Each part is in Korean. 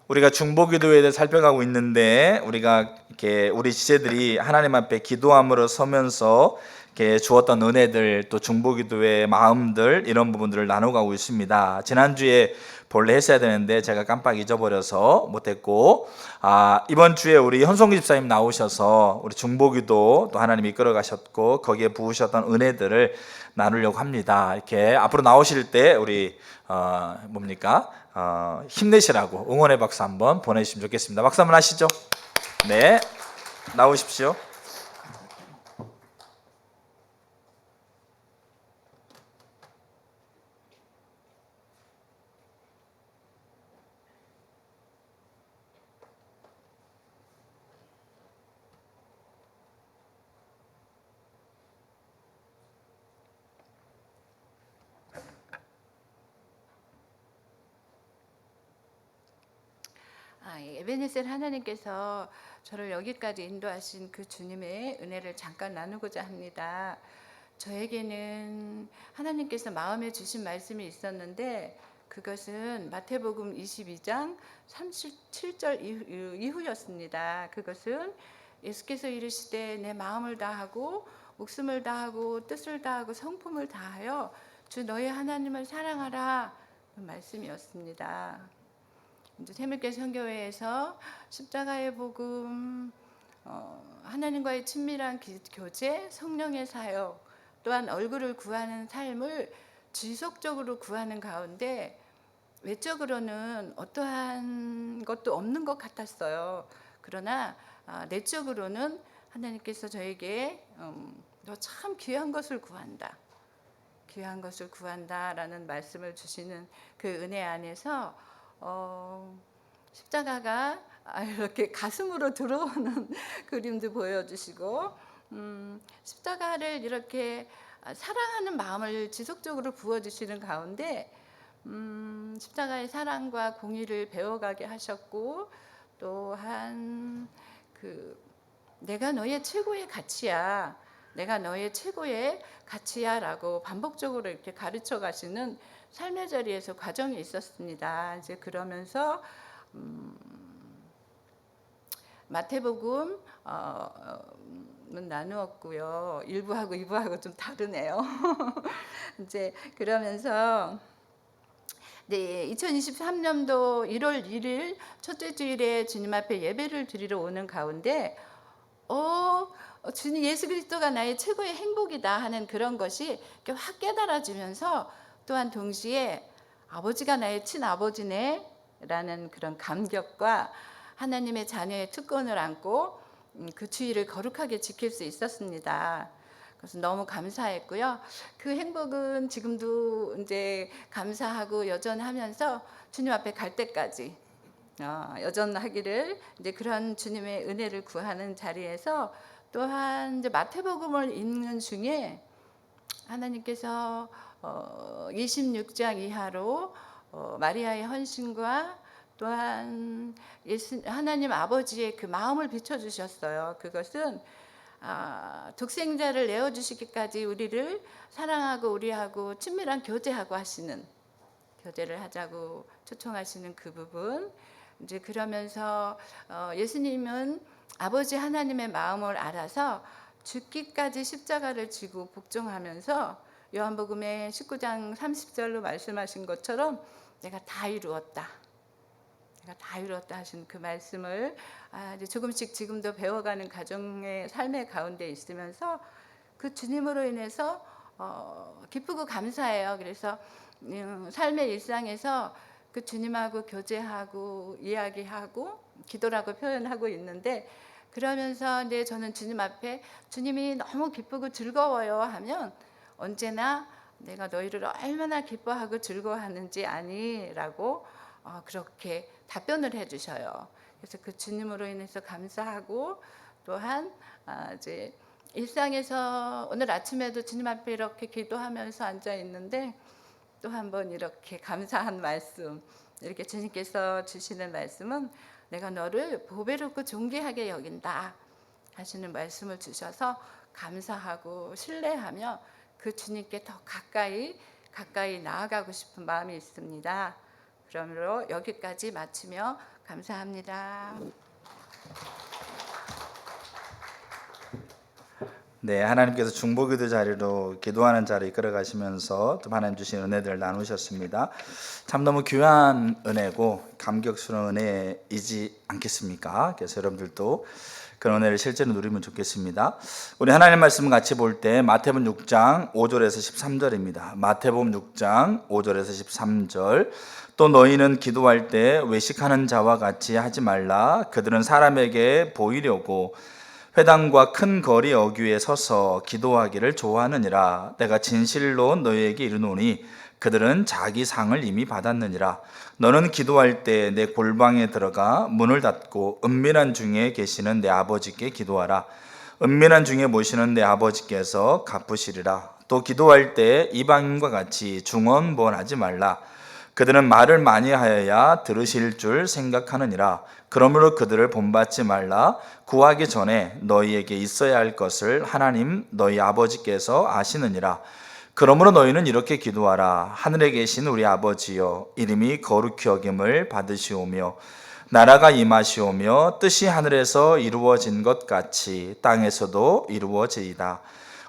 우리가 중보기도에 대해 살펴가고 있는데 우리가 이렇게 우리 지체들이 하나님 앞에 기도함으로 서면서 이렇게 주었던 은혜들 또 중보기도의 마음들 이런 부분들을 나눠가고 있습니다. 지난주에 본래 했어야 되는데 제가 깜빡 잊어버려서 못했고 이번 주에 우리 현송기 집사님 나오셔서 우리 중보기도 또 하나님 이끌어 가셨고 거기에 부으셨던 은혜들을 나누려고 합니다. 이렇게 앞으로 나오실 때 우리 힘내시라고 응원의 박수 한번 보내주시면 좋겠습니다. 박수 한번 하시죠. 네, 나오십시오. 에베네셀 하나님께서 저를 여기까지 인도하신 그 주님의 은혜를 잠깐 나누고자 합니다. 저에게는 하나님께서 마음에 주신 말씀이 있었는데 그것은 마태복음 22장 37절 이후였습니다. 그것은 예수께서 이르시되 내 마음을 다하고 목숨을 다하고 뜻을 다하고 성품을 다하여 주 너의 하나님을 사랑하라 그 말씀이었습니다. 이제 새물교 선교회에서 십자가의 복음, 하나님과의 친밀한 교제, 성령의 사역, 또한 얼굴을 구하는 삶을 지속적으로 구하는 가운데 외적으로는 어떠한 것도 없는 것 같았어요. 그러나 내적으로는 하나님께서 저에게 너 참 귀한 것을 구한다. 귀한 것을 구한다라는 말씀을 주시는 그 은혜 안에서 십자가가 이렇게 가슴으로 들어오는 그림도 보여주시고 십자가를 이렇게 사랑하는 마음을 지속적으로 부어주시는 가운데 십자가의 사랑과 공의를 배워가게 하셨고 또한 내가 너의 최고의 가치야. 내가 너의 최고의 가치야 라고 반복적으로 이렇게 가르쳐 가시는 삶의 자리에서 과정이 있었습니다. 이제 그러면서 마태복음 나누었고요. 1부하고 2부하고 좀 다르네요. 이제 그러면서 2023년도 1월 1일 첫째 주일에 주님 앞에 예배를 드리러 오는 가운데 주님 예수 그리스도가 나의 최고의 행복이다 하는 그런 것이 확 깨달아지면서 또한 동시에 아버지가 나의 친아버지네 라는 그런 감격과 하나님의 자녀의 특권을 안고 그 주일을 거룩하게 지킬 수 있었습니다. 그래서 너무 감사했고요. 그 행복은 지금도 이제 감사하고 여전하면서 주님 앞에 갈 때까지 여전하기를 이제 그런 주님의 은혜를 구하는 자리에서 또한 이제 마태복음을 읽는 중에 하나님께서 26장 이하로 마리아의 헌신과 또한 하나님 아버지의 그 마음을 비춰주셨어요. 그것은 독생자를 내어주시기까지 우리를 사랑하고 우리하고 친밀한 교제를 하자고 초청하시는 그 부분. 이제 그러면서 예수님은 아버지 하나님의 마음을 알아서 죽기까지 십자가를 지고 복종하면서 요한복음의 19장 30절로 말씀하신 것처럼 내가 다 이루었다. 내가 다 이루었다 하신 그 말씀을 이제 조금씩 지금도 배워가는 가정의 삶의 가운데 있으면서 그 주님으로 인해서 기쁘고 감사해요. 그래서 삶의 일상에서 그 주님하고 교제하고 이야기하고 기도라고 표현하고 있는데 그러면서 이제 저는 주님 앞에 주님이 너무 기쁘고 즐거워요 하면 언제나 내가 너희를 얼마나 기뻐하고 즐거워하는지 아니라고 그렇게 답변을 해주셔요. 그래서 그 주님으로 인해서 감사하고 또한 이제 일상에서 오늘 아침에도 주님 앞에 이렇게 기도하면서 앉아 있는데 또 한 번 이렇게 감사한 말씀 이렇게 주님께서 주시는 말씀은 내가 너를 보배롭고 존귀하게 여긴다 하시는 말씀을 주셔서 감사하고 신뢰하며 그 주님께 더 가까이 나아가고 싶은 마음이 있습니다. 그러므로 여기까지 마치며 감사합니다. 네, 하나님께서 중보기도 자리로 기도하는 자리 이끌어가시면서 또 하나님 주신 은혜들을 나누셨습니다. 참 너무 귀한 은혜고 감격스러운 은혜이지 않겠습니까? 그래서 여러분들도 그런 은혜를 실제로 누리면 좋겠습니다. 우리 하나님 말씀 같이 볼 때 마태복음 6장 5절에서 13절입니다. 마태복음 6장 5절에서 13절. 또 너희는 기도할 때 외식하는 자와 같이 하지 말라. 그들은 사람에게 보이려고 회당과 큰 거리 어귀에 서서 기도하기를 좋아하느니라. 내가 진실로 너희에게 이르노니 그들은 자기 상을 이미 받았느니라. 너는 기도할 때 내 골방에 들어가 문을 닫고 은밀한 중에 계시는 내 아버지께 기도하라. 은밀한 중에 모시는 내 아버지께서 갚으시리라. 또 기도할 때 이방인과 같이 중언부언하지 말라. 그들은 말을 많이 하여야 들으실 줄 생각하느니라. 그러므로 그들을 본받지 말라. 구하기 전에 너희에게 있어야 할 것을 하나님 너희 아버지께서 아시느니라. 그러므로 너희는 이렇게 기도하라. 하늘에 계신 우리 아버지여, 이름이 거룩히 여김을 받으시오며 나라가 임하시오며 뜻이 하늘에서 이루어진 것 같이 땅에서도 이루어지이다.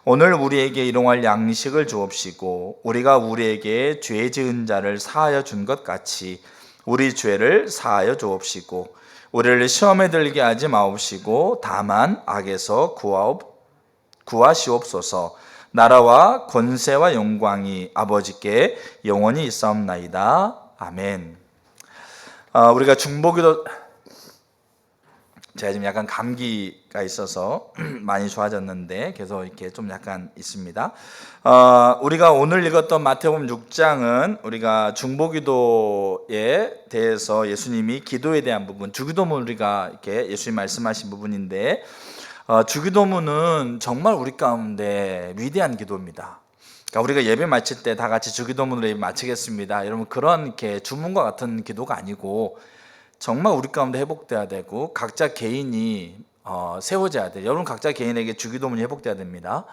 오늘 우리에게 일용할 양식을 주옵시고 우리가 우리에게 죄 지은 자를 사하여 준 것 같이 우리 죄를 사하여 주옵시고 우리를 시험에 들게 하지 마옵시고 다만 악에서 구하시옵소서. 나라와 권세와 영광이 아버지께 영원히 있사옵나이다. 아멘. 우리가 중보기도, 제가 지금 약간 감기가 있어서 많이 좋아졌는데 계속 이렇게 좀 약간 있습니다. 우리가 오늘 읽었던 마태복음 6장은 우리가 중보기도에 대해서 예수님이 기도에 대한 부분, 주기도문 우리가 이렇게 예수님 말씀하신 부분인데, 주기도문은 정말 우리 가운데 위대한 기도입니다. 그러니까 우리가 예배 마칠 때 다 같이 주기도문으로 예배 마치겠습니다, 여러분, 그런 이렇게 주문과 같은 기도가 아니고 정말 우리 가운데 회복돼야 되고 각자 개인이 세워져야 돼요. 여러분 각자 개인에게 주기도문이 회복돼야 됩니다.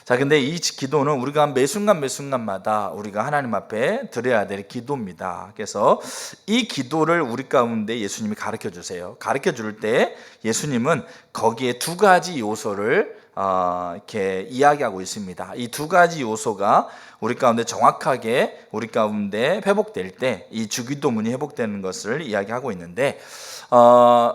자, 근데 이 기도는 우리가 매 순간마다 우리가 하나님 앞에 드려야 될 기도입니다. 그래서 이 기도를 우리 가운데 예수님이 가르쳐 주세요. 가르쳐 줄 때 예수님은 거기에 두 가지 요소를 이렇게 이야기하고 있습니다. 이 두 가지 요소가 우리 가운데 정확하게 우리 가운데 회복될 때 이 주기도문이 회복되는 것을 이야기하고 있는데,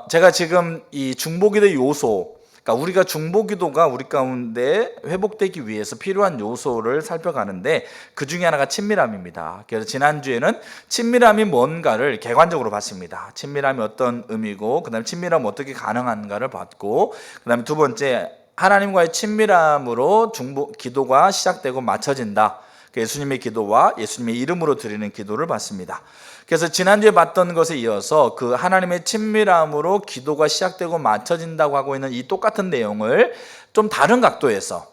제가 지금 이 중보기도 요소, 그러니까 우리가 중보기도가 우리 가운데 회복되기 위해서 필요한 요소를 살펴가는데 그 중에 하나가 친밀함입니다. 그래서 지난주에는 친밀함이 뭔가를 객관적으로 봤습니다. 친밀함이 어떤 의미고, 그 다음에 친밀함이 어떻게 가능한가를 봤고, 그 다음에 두 번째, 하나님과의 친밀함으로 기도가 시작되고 맞춰진다. 예수님의 기도와 예수님의 이름으로 드리는 기도를 봤습니다. 그래서 지난주에 봤던 것에 이어서 그 하나님의 친밀함으로 기도가 시작되고 맞춰진다고 하고 있는 이 똑같은 내용을 좀 다른 각도에서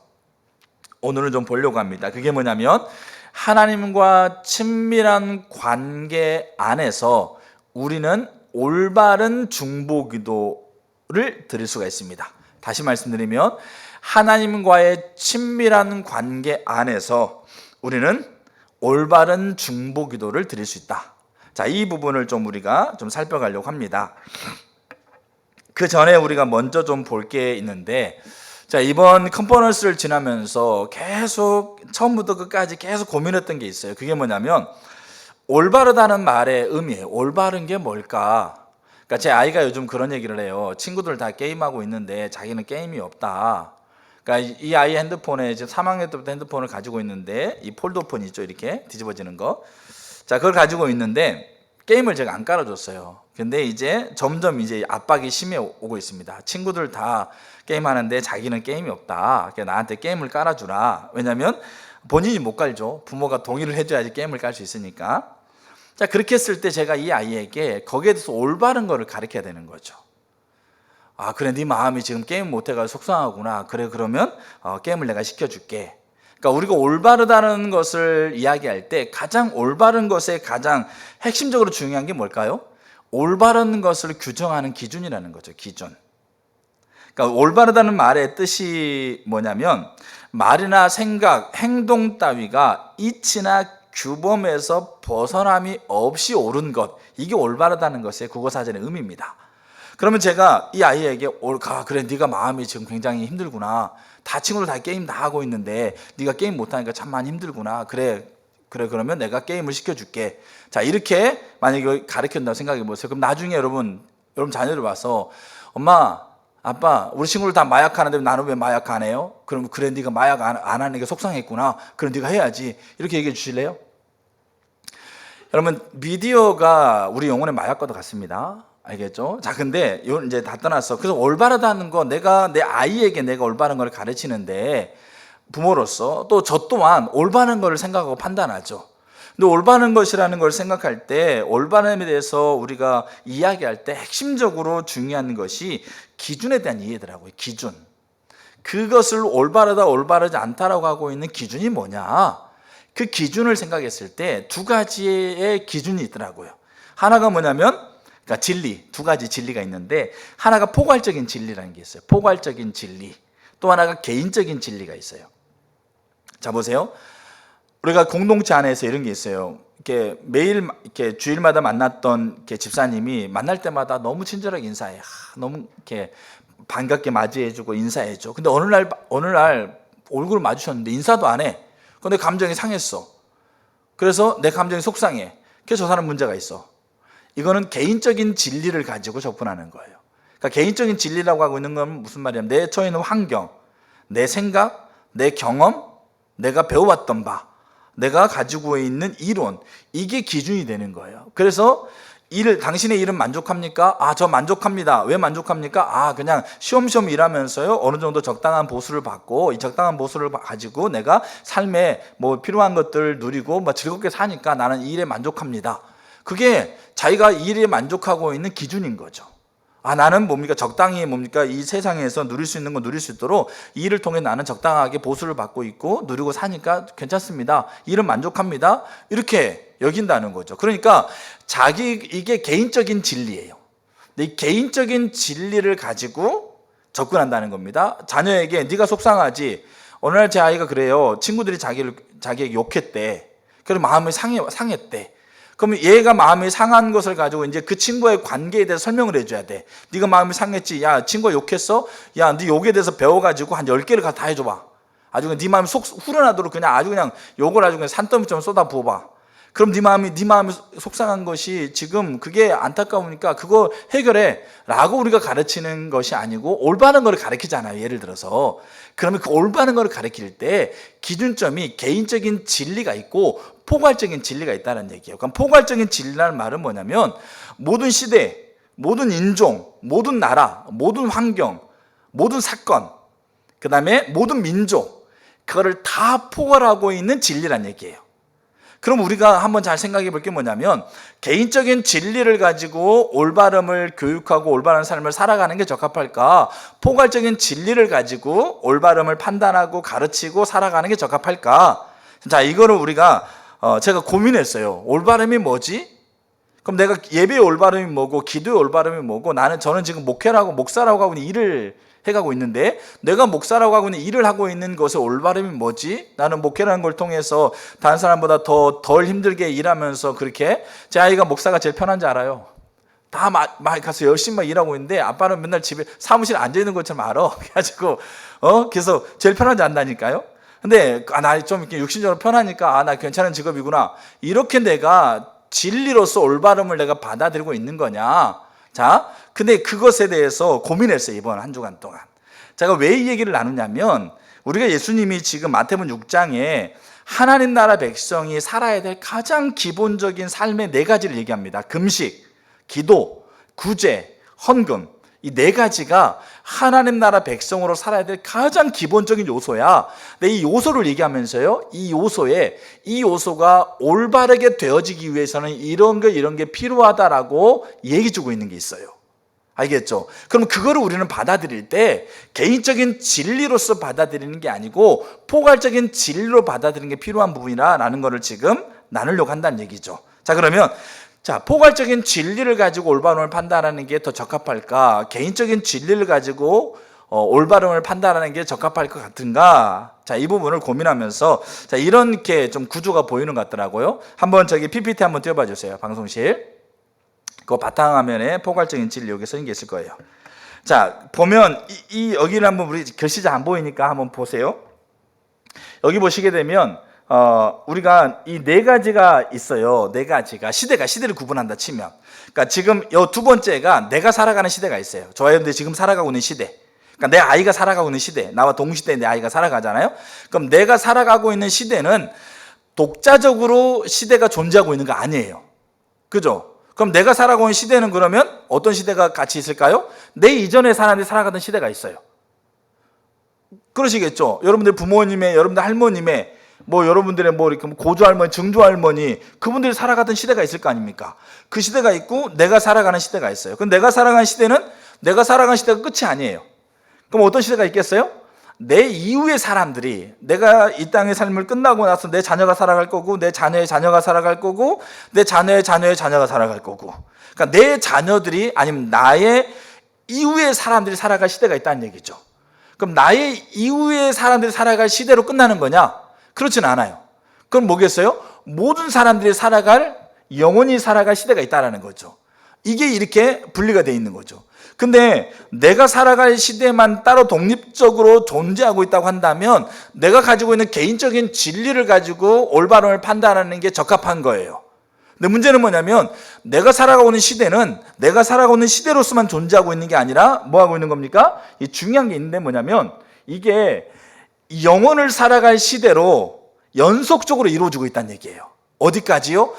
오늘은 좀 보려고 합니다. 그게 뭐냐면 하나님과 친밀한 관계 안에서 우리는 올바른 중보기도를 드릴 수가 있습니다. 다시 말씀드리면 하나님과의 친밀한 관계 안에서 우리는 올바른 중보기도를 드릴 수 있다. 자, 이 부분을 좀 우리가 좀 살펴가려고 합니다. 그 전에 우리가 먼저 좀 볼 게 있는데, 자, 이번 컨퍼런스를 지나면서 계속 처음부터 끝까지 계속 고민했던 게 있어요. 그게 뭐냐면 올바르다는 말의 의미예요. 올바른 게 뭘까? 그러니까 제 아이가 요즘 그런 얘기를 해요. 친구들 다 게임하고 있는데 자기는 게임이 없다. 그러니까 이 아이 핸드폰에 지금 3학년 때부터 핸드폰을 가지고 있는데, 이 폴더폰 있죠, 이렇게 뒤집어지는 거. 자, 그걸 가지고 있는데 게임을 제가 안 깔아줬어요. 근데 이제 점점 이제 압박이 심해 오고 있습니다. 친구들 다 게임하는데 자기는 게임이 없다. 그러니까 나한테 게임을 깔아주라. 왜냐면 본인이 못 깔죠. 부모가 동의를 해줘야지 게임을 깔 수 있으니까. 자, 그렇게 했을 때 제가 이 아이에게 거기에 대해서 올바른 거를 가르쳐야 되는 거죠. 아, 그래, 네 마음이 지금 게임 못해가지고 속상하구나. 그래, 그러면 게임을 내가 시켜줄게. 그러니까 우리가 올바르다는 것을 이야기할 때 가장 올바른 것에 가장 핵심적으로 중요한 게 뭘까요? 올바른 것을 규정하는 기준이라는 거죠. 기준. 그러니까 올바르다는 말의 뜻이 뭐냐면 말이나 생각, 행동 따위가 이치나 규범에서 벗어남이 없이 옳은 것, 이게 올바르다는 것의 국어사전의 의미입니다. 그러면 제가 이 아이에게 그래 네가 마음이 지금 굉장히 힘들구나, 다 친구들 다 게임 다 하고 있는데 네가 게임 못하니까 참 많이 힘들구나, 그래 그러면 내가 게임을 시켜줄게. 자, 이렇게 만약에 가르친다고 생각해 보세요. 그럼 나중에 여러분 자녀들 와서 엄마 아빠 우리 친구들 다 마약하는데 나는 왜 마약 안 해요? 그럼 그래 네가 마약 안 하는 게 속상했구나, 그럼 네가 해야지, 이렇게 얘기해 주실래요? 여러분, 미디어가 우리 영혼의 마약과도 같습니다. 알겠죠? 자, 근데 이제 다 떠났어. 그래서 올바르다는 거, 내가 내 아이에게 내가 올바른 걸 가르치는데 부모로서 또 저 또한 올바른 걸 생각하고 판단하죠. 근데 올바른 것이라는 걸 생각할 때, 올바름에 대해서 우리가 이야기할 때 핵심적으로 중요한 것이 기준에 대한 이해더라고요. 기준. 그것을 올바르다 올바르지 않다라고 하고 있는 기준이 뭐냐, 그 기준을 생각했을 때 두 가지의 기준이 있더라고요. 하나가 뭐냐면, 그러니까 진리, 두 가지 진리가 있는데, 하나가 포괄적인 진리라는 게 있어요. 포괄적인 진리. 또 하나가 개인적인 진리가 있어요. 자, 보세요. 우리가 공동체 안에서 이런 게 있어요. 이렇게 매일 이렇게 주일마다 만났던 이렇게 집사님이 만날 때마다 너무 친절하게 인사해. 너무 이렇게 반갑게 맞이해주고 인사해줘. 근데 어느 날 얼굴을 마주쳤는데 인사도 안 해. 근데 감정이 상했어. 그래서 내 감정이 속상해. 그래서 저 사람 문제가 있어. 이거는 개인적인 진리를 가지고 접근하는 거예요. 그러니까 개인적인 진리라고 하고 있는 건 무슨 말이냐면, 내 처해 있는 환경, 내 생각, 내 경험, 내가 배워왔던 바, 내가 가지고 있는 이론, 이게 기준이 되는 거예요. 그래서 당신의 일은 만족합니까? 저 만족합니다. 왜 만족합니까? 그냥 쉬엄쉬엄 일하면서요, 어느 정도 적당한 보수를 받고, 이 적당한 보수를 가지고 내가 삶에 뭐 필요한 것들 누리고 뭐 즐겁게 사니까 나는 이 일에 만족합니다. 그게 자기가 이 일에 만족하고 있는 기준인 거죠. 나는 뭡니까? 적당히 뭡니까? 이 세상에서 누릴 수 있는 거 누릴 수 있도록 이 일을 통해 나는 적당하게 보수를 받고 있고 누리고 사니까 괜찮습니다. 일은 만족합니다. 이렇게 여긴다는 거죠. 그러니까 이게 개인적인 진리예요. 근데 이 개인적인 진리를 가지고 접근한다는 겁니다. 자녀에게 네가 속상하지? 어느 날 제 아이가 그래요. 친구들이 자기에게 욕했대. 그래서 마음이 상했대. 그러면 얘가 마음이 상한 것을 가지고 이제 그 친구의 관계에 대해서 설명을 해줘야 돼. 네가 마음이 상했지? 야, 친구가 욕했어? 야, 네 욕에 대해서 배워가지고 한 10개를 다 해줘봐. 아주 그냥 네 마음이 후련하도록 그냥 아주 그냥 욕을 아주 그냥 산더미처럼 쏟아 부어봐. 그럼 네 마음이 속상한 것이 지금 그게 안타까우니까 그거 해결해 라고 우리가 가르치는 것이 아니고 올바른 걸 가르치잖아요. 예를 들어서. 그러면 그 올바른 걸 가르칠 때 기준점이 개인적인 진리가 있고 포괄적인 진리가 있다는 얘기예요. 그럼 포괄적인 진리라는 말은 뭐냐면, 모든 시대, 모든 인종, 모든 나라, 모든 환경, 모든 사건, 그 다음에 모든 민족, 그거를 다 포괄하고 있는 진리란 얘기예요. 그럼 우리가 한번 잘 생각해 볼 게 뭐냐면, 개인적인 진리를 가지고 올바름을 교육하고 올바른 삶을 살아가는 게 적합할까? 포괄적인 진리를 가지고 올바름을 판단하고 가르치고 살아가는 게 적합할까? 자, 이거를 우리가 제가 고민했어요. 올바름이 뭐지? 그럼 내가 예배의 올바름이 뭐고 기도의 올바름이 뭐고, 저는 지금 목사라고 하고 있는 일을 해가고 있는데, 내가 목사라고 하고 있는 일을 하고 있는 것의 올바름이 뭐지? 나는 목회라는 걸 통해서 다른 사람보다 덜 힘들게 일하면서, 그렇게 제 아이가 목사가 제일 편한지 알아요. 다 가서 열심히 일하고 있는데 아빠는 맨날 집에 사무실에 앉아있는 것처럼 알아. 그래가지고 그래서 제일 편한지 안다니까요. 근데 나 좀 이렇게 육신적으로 편하니까 나 괜찮은 직업이구나, 이렇게 내가 진리로서 올바름을 내가 받아들이고 있는 거냐. 자, 근데 그것에 대해서 고민했어요, 이번 한 주간 동안. 제가 왜 이 얘기를 나누냐면, 우리가 예수님이 지금 마태복음 6장에 하나님 나라 백성이 살아야 될 가장 기본적인 삶의 4가지를 얘기합니다. 금식, 기도, 구제, 헌금. 이 4가지가 하나님 나라 백성으로 살아야 될 가장 기본적인 요소야. 근데 이 요소를 얘기하면서요, 이 요소가 올바르게 되어지기 위해서는 이런 게 필요하다라고 얘기 주고 있는 게 있어요. 알겠죠? 그럼 그거를 우리는 받아들일 때 개인적인 진리로서 받아들이는 게 아니고 포괄적인 진리로 받아들이는 게 필요한 부분이라는 거를 지금 나누려고 한다는 얘기죠. 자, 그러면 포괄적인 진리를 가지고 올바름을 판단하는 게 더 적합할까? 개인적인 진리를 가지고 올바름을 판단하는 게 적합할 것 같은가? 자, 이 부분을 고민하면서 자, 이렇게 좀 구조가 보이는 것 같더라고요. 한번 저기 PPT 한번 띄워봐 주세요. 방송실. 그 바탕화면에 포괄적인 진리 여기 써있는 게 있을 거예요. 자, 보면 여기를 한번 우리 글씨 잘 안 보이니까 한번 보세요. 여기 보시게 되면 우리가 이 네 가지가 있어요. 네 가지가 시대를 구분한다 치면, 그러니까 지금 이 두 번째가 내가 살아가는 시대가 있어요. 저와 여러분들이 지금 살아가고 있는 시대. 그러니까 내 아이가 살아가고 있는 시대, 나와 동시대에 내 아이가 살아가잖아요. 그럼 내가 살아가고 있는 시대는 독자적으로 시대가 존재하고 있는 거 아니에요. 그죠? 그럼 내가 살아가고 있는 시대는 그러면 어떤 시대가 같이 있을까요? 내 이전에 사람들이 살아가던 시대가 있어요. 그러시겠죠? 여러분들 부모님의, 여러분들 할머님의, 뭐 여러분들의 뭐 이렇게 고조 할머니, 증조 할머니, 그분들이 살아가던 시대가 있을 거 아닙니까? 그 시대가 있고 내가 살아가는 시대가 있어요. 그럼 내가 살아가는 시대는 내가 살아가는 시대가 끝이 아니에요. 그럼 어떤 시대가 있겠어요? 내 이후의 사람들이, 내가 이 땅의 삶을 끝나고 나서 내 자녀가 살아갈 거고, 내 자녀의 자녀가 살아갈 거고, 내 자녀의 자녀의 자녀가 살아갈 거고, 그러니까 내 자녀들이 아니면 나의 이후의 사람들이 살아갈 시대가 있다는 얘기죠. 그럼 나의 이후의 사람들이 살아갈 시대로 끝나는 거냐? 그렇진 않아요. 그럼 뭐겠어요? 모든 사람들이 살아갈, 영원히 살아갈 시대가 있다는 거죠. 이게 이렇게 분리가 돼 있는 거죠. 근데 내가 살아갈 시대만 따로 독립적으로 존재하고 있다고 한다면 내가 가지고 있는 개인적인 진리를 가지고 올바름을 판단하는 게 적합한 거예요. 근데 문제는 뭐냐면 내가 살아가고 있는 시대는 내가 살아가고 있는 시대로서만 존재하고 있는 게 아니라 뭐 하고 있는 겁니까? 이 중요한 게 있는데 뭐냐면 이게 영혼을 살아갈 시대로 연속적으로 이루어지고 있다는 얘기예요. 어디까지요?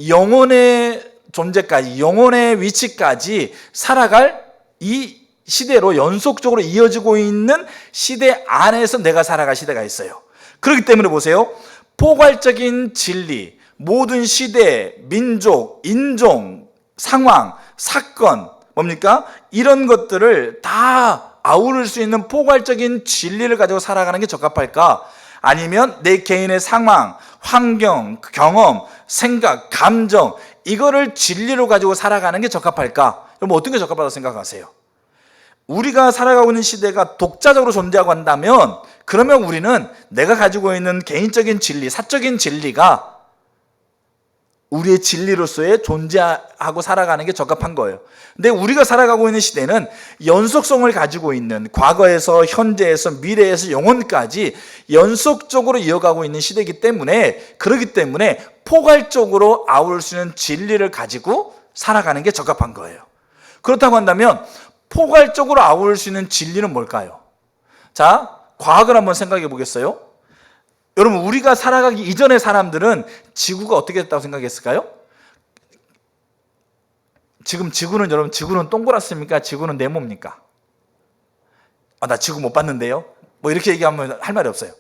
영혼의 존재까지, 영혼의 위치까지 살아갈 이 시대로 연속적으로 이어지고 있는 시대 안에서 내가 살아갈 시대가 있어요. 그렇기 때문에 보세요. 포괄적인 진리, 모든 시대, 민족, 인종, 상황, 사건, 뭡니까? 이런 것들을 다 아우를 수 있는 포괄적인 진리를 가지고 살아가는 게 적합할까? 아니면 내 개인의 상황, 환경, 경험, 생각, 감정, 이거를 진리로 가지고 살아가는 게 적합할까? 그럼 어떤 게 적합하다고 생각하세요? 우리가 살아가고 있는 시대가 독자적으로 존재하고 한다면 그러면 우리는 내가 가지고 있는 개인적인 진리, 사적인 진리가 우리의 진리로서의 존재하고 살아가는 게 적합한 거예요. 근데 우리가 살아가고 있는 시대는 연속성을 가지고 있는, 과거에서 현재에서 미래에서 영원까지 연속적으로 이어가고 있는 시대이기 때문에, 그렇기 때문에 포괄적으로 아울 수 있는 진리를 가지고 살아가는 게 적합한 거예요. 그렇다고 한다면 포괄적으로 아울 수 있는 진리는 뭘까요? 자, 과학을 한번 생각해 보겠어요? 여러분, 우리가 살아가기 이전의 사람들은 지구가 어떻게 됐다고 생각했을까요? 지금 지구는, 여러분, 지구는 동그랗습니까? 지구는 네모입니까? 나 지구 못 봤는데요? 뭐 이렇게 얘기하면 할 말이 없어요.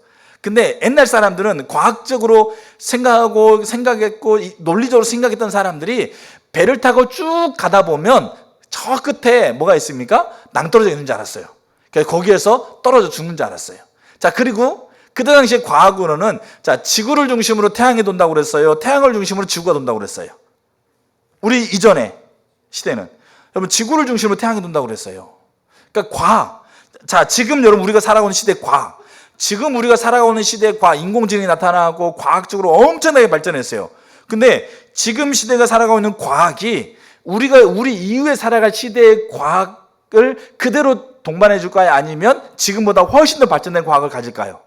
근데 옛날 사람들은 과학적으로 생각했고 논리적으로 생각했던 사람들이 배를 타고 쭉 가다 보면 저 끝에 뭐가 있습니까? 낭떠러져 있는 줄 알았어요. 그래서 거기에서 떨어져 죽는 줄 알았어요. 자, 그리고 그때 당시에 과학으로는 자, 지구를 중심으로 태양이 돈다고 그랬어요. 태양을 중심으로 지구가 돈다고 그랬어요. 우리 이전에 시대는 여러분 지구를 중심으로 태양이 돈다고 그랬어요. 그러니까 과학. 자, 지금 여러분 우리가 살아가고 있는 시대 과학. 지금 우리가 살아가고 있는 시대에 과학, 인공지능이 나타나고 과학적으로 엄청나게 발전했어요. 근데 지금 시대가 살아가고 있는 과학이 우리 이후에 살아갈 시대의 과학을 그대로 동반해 줄까요? 아니면 지금보다 훨씬 더 발전된 과학을 가질까요?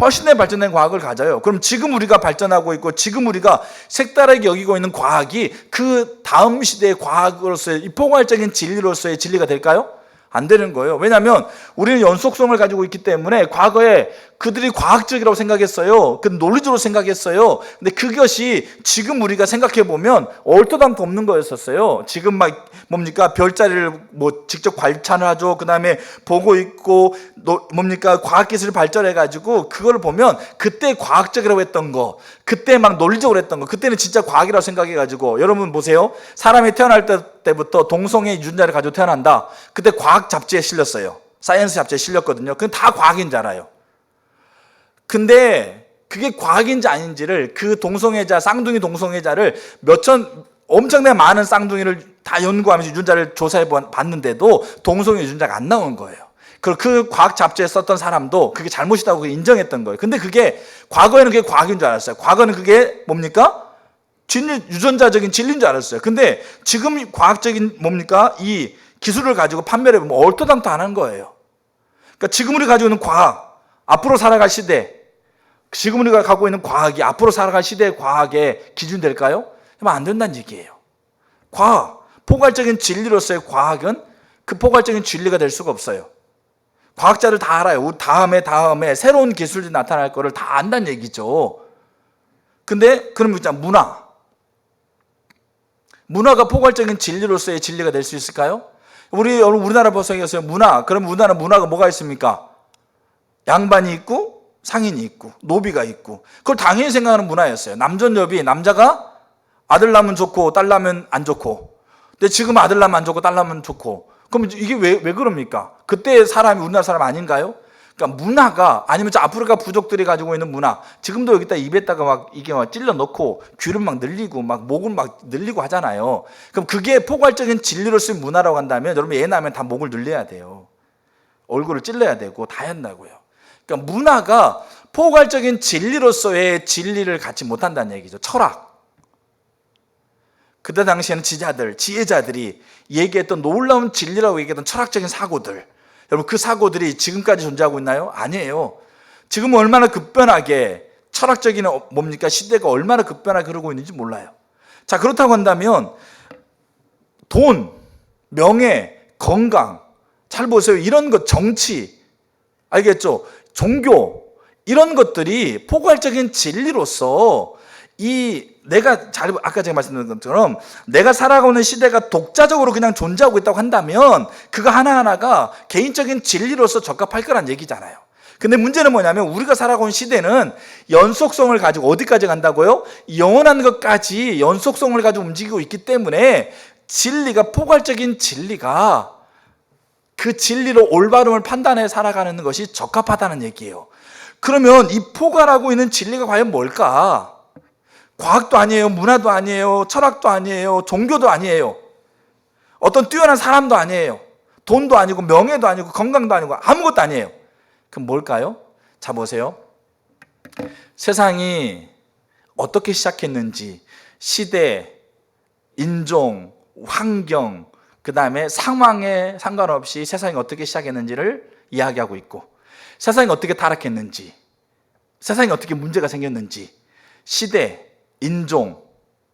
훨씬 더 발전된 과학을 가져요. 그럼 지금 우리가 발전하고 있고 지금 우리가 색다르게 여기고 있는 과학이 그 다음 시대의 과학으로서의 이 포괄적인 진리로서의 진리가 될까요? 안 되는 거예요. 왜냐하면 우리는 연속성을 가지고 있기 때문에 과거에 그들이 과학적이라고 생각했어요. 그 논리적으로 생각했어요. 근데 그것이 지금 우리가 생각해 보면 얼토당토 없는 거였었어요. 지금 막 뭡니까 별자리를 뭐 직접 관찰을 하죠. 그 다음에 보고 있고 뭡니까 과학기술이 발전해 가지고 그걸 보면 그때 과학적이라고 했던 거, 그때 막 논리적으로 했던 거, 그때는 진짜 과학이라고 생각해 가지고 여러분 보세요. 사람이 태어날 때부터 동성애 유전자를 가지고 태어난다. 그때 과학 잡지에 실렸어요. 사이언스 잡지에 실렸거든요. 그건 다 과학인 줄 알아요. 근데 그게 과학인지 아닌지를 그 동성애자, 쌍둥이 동성애자를 엄청나게 많은 쌍둥이를 다 연구하면서 유전자를 조사해 봤는데도 동성애 유전자가 안 나온 거예요. 그 과학 잡지에 썼던 사람도 그게 잘못이다고 인정했던 거예요. 근데 그게 과거에는 그게 과학인 줄 알았어요. 과거는 그게 뭡니까? 유전자적인 진리인 줄 알았어요. 근데 지금 과학적인 뭡니까? 이 기술을 가지고 판매를 해보면 얼토당토 안 하는 거예요. 그러니까 지금 우리가 가지고 있는 과학, 앞으로 살아갈 시대, 지금 우리가 갖고 있는 과학이 앞으로 살아갈 시대의 과학의 기준이 될까요? 그러면 안 된다는 얘기예요. 과학, 포괄적인 진리로서의 과학은 그 포괄적인 진리가 될 수가 없어요. 과학자들 다 알아요. 다음에 새로운 기술이 나타날 거를 다 안다는 얘기죠. 근데 그럼 일단 문화가 포괄적인 진리로서의 진리가 될 수 있을까요? 우리나라 보세요. 그럼 우리나라 문화가 뭐가 있습니까? 양반이 있고 상인이 있고 노비가 있고, 그걸 당연히 생각하는 문화였어요. 남존여비, 남자가 아들 낳으면 좋고 딸 낳으면 안 좋고. 근데 지금 아들 낳으면 안 좋고 딸 낳으면 좋고. 그럼 이게 왜 그럽니까? 그때 사람이 우리나라 사람 아닌가요? 그러니까 문화가, 아니면 저 아프리카 부족들이 가지고 있는 문화, 지금도 여기다 입에다가 막 이게 막 찔러 넣고 귀를 막 늘리고 막 목을 막 늘리고 하잖아요. 그럼 그게 포괄적인 진리로서의 문화라고 한다면 여러분 애 낳으면 다 목을 늘려야 돼요. 얼굴을 찔러야 되고 다 한다고요. 그러니까 문화가 포괄적인 진리로서의 진리를 갖지 못한다는 얘기죠. 철학. 그때 당시에는 지혜자들이 얘기했던 놀라운 진리라고 얘기했던 철학적인 사고들, 여러분 그 사고들이 지금까지 존재하고 있나요? 아니에요. 지금은 얼마나 급변하게 철학적인 시대가 얼마나 급변하게 흐르고 있는지 몰라요. 자, 그렇다고 한다면 돈, 명예, 건강, 잘 보세요. 이런 것, 정치, 알겠죠? 종교, 이런 것들이 포괄적인 진리로서 아까 제가 말씀드린 것처럼 내가 살아가고 있는 시대가 독자적으로 그냥 존재하고 있다고 한다면 그거 하나하나가 개인적인 진리로서 적합할 거란 얘기잖아요. 근데 문제는 뭐냐면 우리가 살아가고 있는 시대는 연속성을 가지고 어디까지 간다고요? 영원한 것까지 연속성을 가지고 움직이고 있기 때문에 포괄적인 진리가 그 진리로 올바름을 판단해 살아가는 것이 적합하다는 얘기예요. 그러면 이 포괄하고 있는 진리가 과연 뭘까? 과학도 아니에요. 문화도 아니에요. 철학도 아니에요. 종교도 아니에요. 어떤 뛰어난 사람도 아니에요. 돈도 아니고 명예도 아니고 건강도 아니고 아무것도 아니에요. 그럼 뭘까요? 자, 보세요. 세상이 어떻게 시작했는지 시대, 인종, 환경, 그 다음에 상황에 상관없이 세상이 어떻게 시작했는지를 이야기하고 있고, 세상이 어떻게 타락했는지, 세상이 어떻게 문제가 생겼는지, 시대, 인종,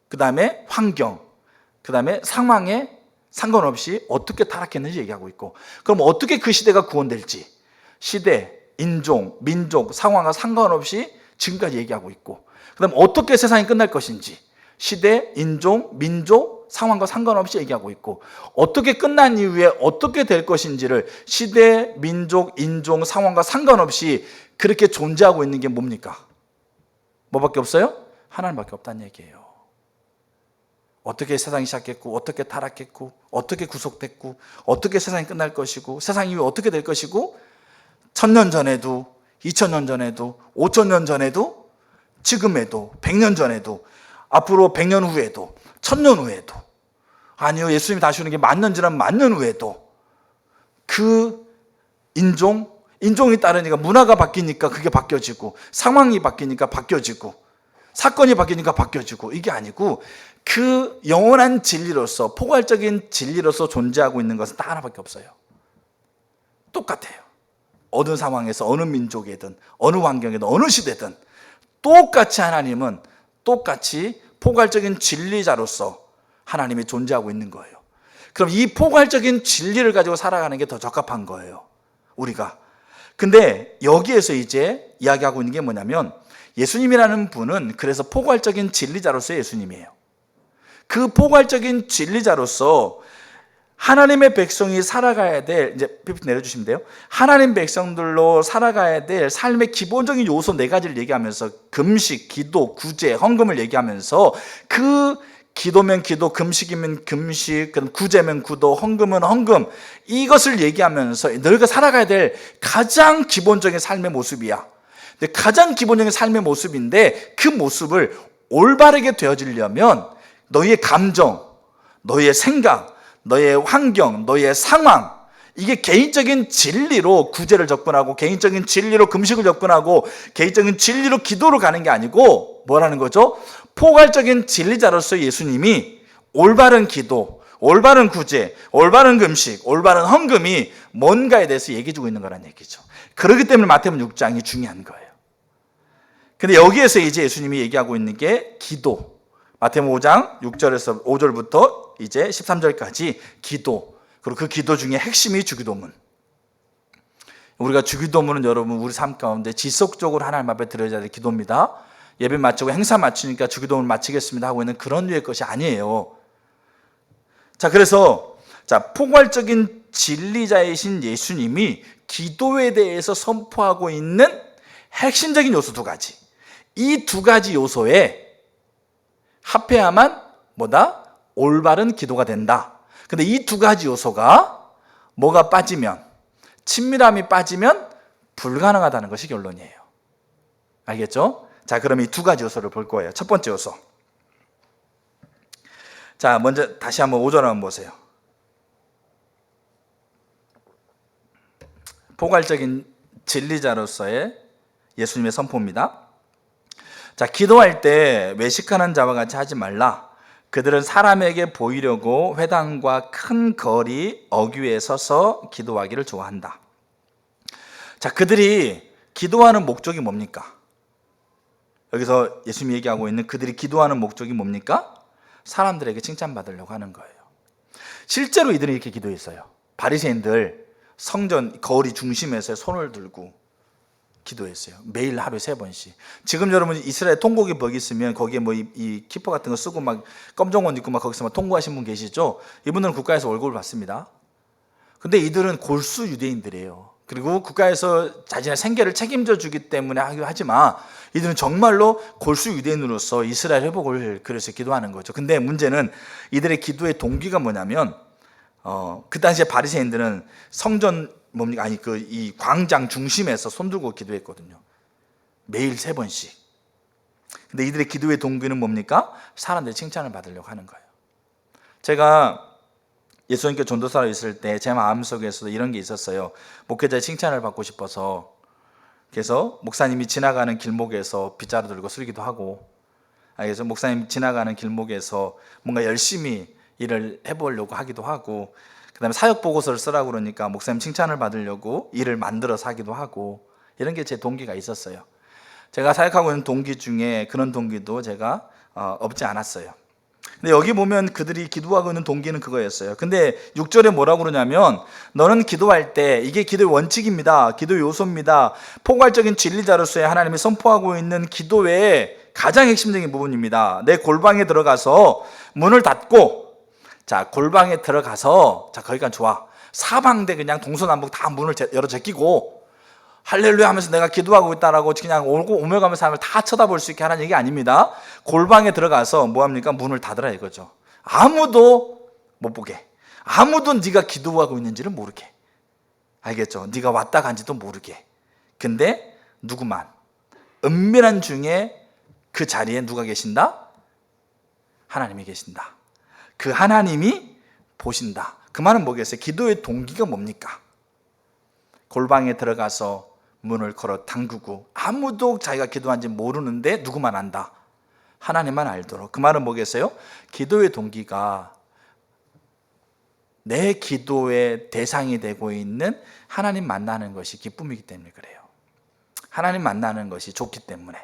그 다음에 환경, 그 다음에 상황에 상관없이 어떻게 타락했는지 얘기하고 있고, 그럼 어떻게 그 시대가 구원될지 시대, 인종, 민족, 상황과 상관없이 지금까지 얘기하고 있고, 그 다음에 어떻게 세상이 끝날 것인지 시대, 인종, 민족, 상황과 상관없이 얘기하고 있고, 어떻게 끝난 이후에 어떻게 될 것인지를 시대, 민족, 인종, 상황과 상관없이 그렇게 존재하고 있는 게 뭡니까? 뭐밖에 없어요? 하나님밖에 없다는 얘기예요. 어떻게 세상이 시작했고, 어떻게 타락했고, 어떻게 구속됐고, 어떻게 세상이 끝날 것이고, 세상 이후에 어떻게 될 것이고, 1000년 전에도, 2000년 전에도, 5000년 전에도, 지금에도, 100년 전에도, 앞으로 100년 후에도, 1000년 후에도, 아니요, 예수님이 다시 오는 게 10,000년 지나면 10,000년 후에도 그 인종이 따르니까 문화가 바뀌니까 그게 바뀌어지고, 상황이 바뀌니까 바뀌어지고, 사건이 바뀌니까 바뀌어지고, 이게 아니고 그 영원한 진리로서, 포괄적인 진리로서 존재하고 있는 것은 딱 하나밖에 없어요. 똑같아요. 어느 상황에서 어느 민족이든 어느 환경이든 어느 시대든 똑같이 하나님은 똑같이 포괄적인 진리자로서 하나님이 존재하고 있는 거예요. 그럼 이 포괄적인 진리를 가지고 살아가는 게 더 적합한 거예요, 우리가. 근데 여기에서 이제 이야기하고 있는 게 뭐냐면, 예수님이라는 분은 그래서 포괄적인 진리자로서 예수님이에요. 그 포괄적인 진리자로서 하나님의 백성이 살아가야 될, 이제 PPT 내려주시면 돼요. 하나님 백성들로 살아가야 될 삶의 기본적인 요소 4가지를 얘기하면서 금식, 기도, 구제, 헌금을 얘기하면서 그 기도면 기도, 금식이면 금식, 그럼 구제면 구도, 헌금은 헌금, 이것을 얘기하면서 너희가 살아가야 될 가장 기본적인 삶의 모습이야. 근데 가장 기본적인 삶의 모습인데 그 모습을 올바르게 되어지려면 너희의 감정, 너희의 생각, 너희의 환경, 너희의 상황, 이게 개인적인 진리로 구제를 접근하고 개인적인 진리로 금식을 접근하고 개인적인 진리로 기도로 가는 게 아니고 뭐라는 거죠? 포괄적인 진리자로서 예수님이 올바른 기도, 올바른 구제, 올바른 금식, 올바른 헌금이 뭔가에 대해서 얘기해 주고 있는 거란 얘기죠. 그렇기 때문에 마태복음 6장이 중요한 거예요. 근데 여기에서 이제 예수님이 얘기하고 있는 게 기도. 마태복음 5장 6절에서 5절부터 이제 13절까지 기도. 그리고 그 기도 중에 핵심이 주기도문. 우리가 주기도문은 여러분 우리 삶 가운데 지속적으로 하나님 앞에 드려야 될 기도입니다. 예배 마치고 행사 마치니까 주기도문 마치겠습니다 하고 있는 그런 류의 것이 아니에요. 자, 그래서 포괄적인 진리자이신 예수님이 기도에 대해서 선포하고 있는 핵심적인 요소 두 가지. 이 두 가지 요소에 합해야만 뭐다? 올바른 기도가 된다. 근데 이 두 가지 요소가 뭐가 빠지면, 친밀함이 빠지면 불가능하다는 것이 결론이에요. 알겠죠? 자, 그럼 이 두 가지 요소를 볼 거예요. 첫 번째 요소. 자, 먼저 다시 한번 5절 한번 보세요. 포괄적인 진리자로서의 예수님의 선포입니다. 자, 기도할 때 외식하는 자와 같이 하지 말라. 그들은 사람에게 보이려고 회당과 큰 거리 어귀에 서서 기도하기를 좋아한다. 자, 그들이 기도하는 목적이 뭡니까? 여기서 예수님이 얘기하고 있는 그들이 기도하는 목적이 뭡니까? 사람들에게 칭찬받으려고 하는 거예요. 실제로 이들이 이렇게 기도했어요. 바리새인들 성전 거리 중심에서 손을 들고 기도했어요. 매일 하루에 3번씩. 지금 여러분 이스라엘 통곡의 벽 있으면 거기에 뭐 이 키퍼 같은 거 쓰고 막 검정 옷 입고 막 거기서 막 통곡하신 분 계시죠? 이분들은 국가에서 월급을 받습니다. 근데 이들은 골수 유대인들이에요. 그리고 국가에서 자신의 생계를 책임져 주기 때문에 하지만 이들은 정말로 골수 유대인으로서 이스라엘 회복을 그래서 기도하는 거죠. 근데 문제는 이들의 기도의 동기가 뭐냐면 그 당시에 바리새인들은 성전 뭡니까? 아니 이 광장 중심에서 손들고 기도했거든요. 매일 3번씩. 근데 이들의 기도의 동기는 뭡니까? 사람들의 칭찬을 받으려고 하는 거예요. 제가 예수님께 전도사로 있을 때 제 마음속에서도 이런 게 있었어요. 목회자의 칭찬을 받고 싶어서. 그래서 목사님이 지나가는 길목에서 빗자루 들고 쓰기도 하고, 그래서 목사님 지나가는 길목에서 뭔가 열심히 일을 해보려고 하기도 하고, 그 다음에 사역 보고서를 쓰라고 그러니까 목사님 칭찬을 받으려고 일을 만들어서 하기도 하고, 이런 게 제 동기가 있었어요. 제가 사역하고 있는 동기 중에 그런 동기도 제가 없지 않았어요. 근데 여기 보면 그들이 기도하고 있는 동기는 그거였어요. 근데 6절에 뭐라고 그러냐면 너는 기도할 때, 이게 기도의 원칙입니다. 기도의 요소입니다. 포괄적인 진리자로서의 하나님이 선포하고 있는 기도의 가장 핵심적인 부분입니다. 내 골방에 들어가서 문을 닫고, 자, 골방에 들어가서, 자, 거기까지 좋아. 사방대 그냥 동서남북 다 문을 열어 제끼고 할렐루야 하면서 내가 기도하고 있다라고 그냥 오며 가면서 사람을 다 쳐다볼 수 있게 하는 얘기 아닙니다. 골방에 들어가서 뭐합니까? 문을 닫으라 이거죠. 아무도 못 보게, 아무도 네가 기도하고 있는지를 모르게. 알겠죠? 네가 왔다 간지도 모르게. 근데 누구만 은밀한 중에 그 자리에 누가 계신다? 하나님이 계신다. 그 하나님이 보신다. 그 말은 뭐겠어요? 기도의 동기가 뭡니까? 골방에 들어가서 문을 걸어 잠그고 아무도 자기가 기도한지 모르는데 누구만 안다. 하나님만 알도록. 그 말은 뭐겠어요? 기도의 동기가 내 기도의 대상이 되고 있는 하나님 만나는 것이 기쁨이기 때문에 그래요. 하나님 만나는 것이 좋기 때문에,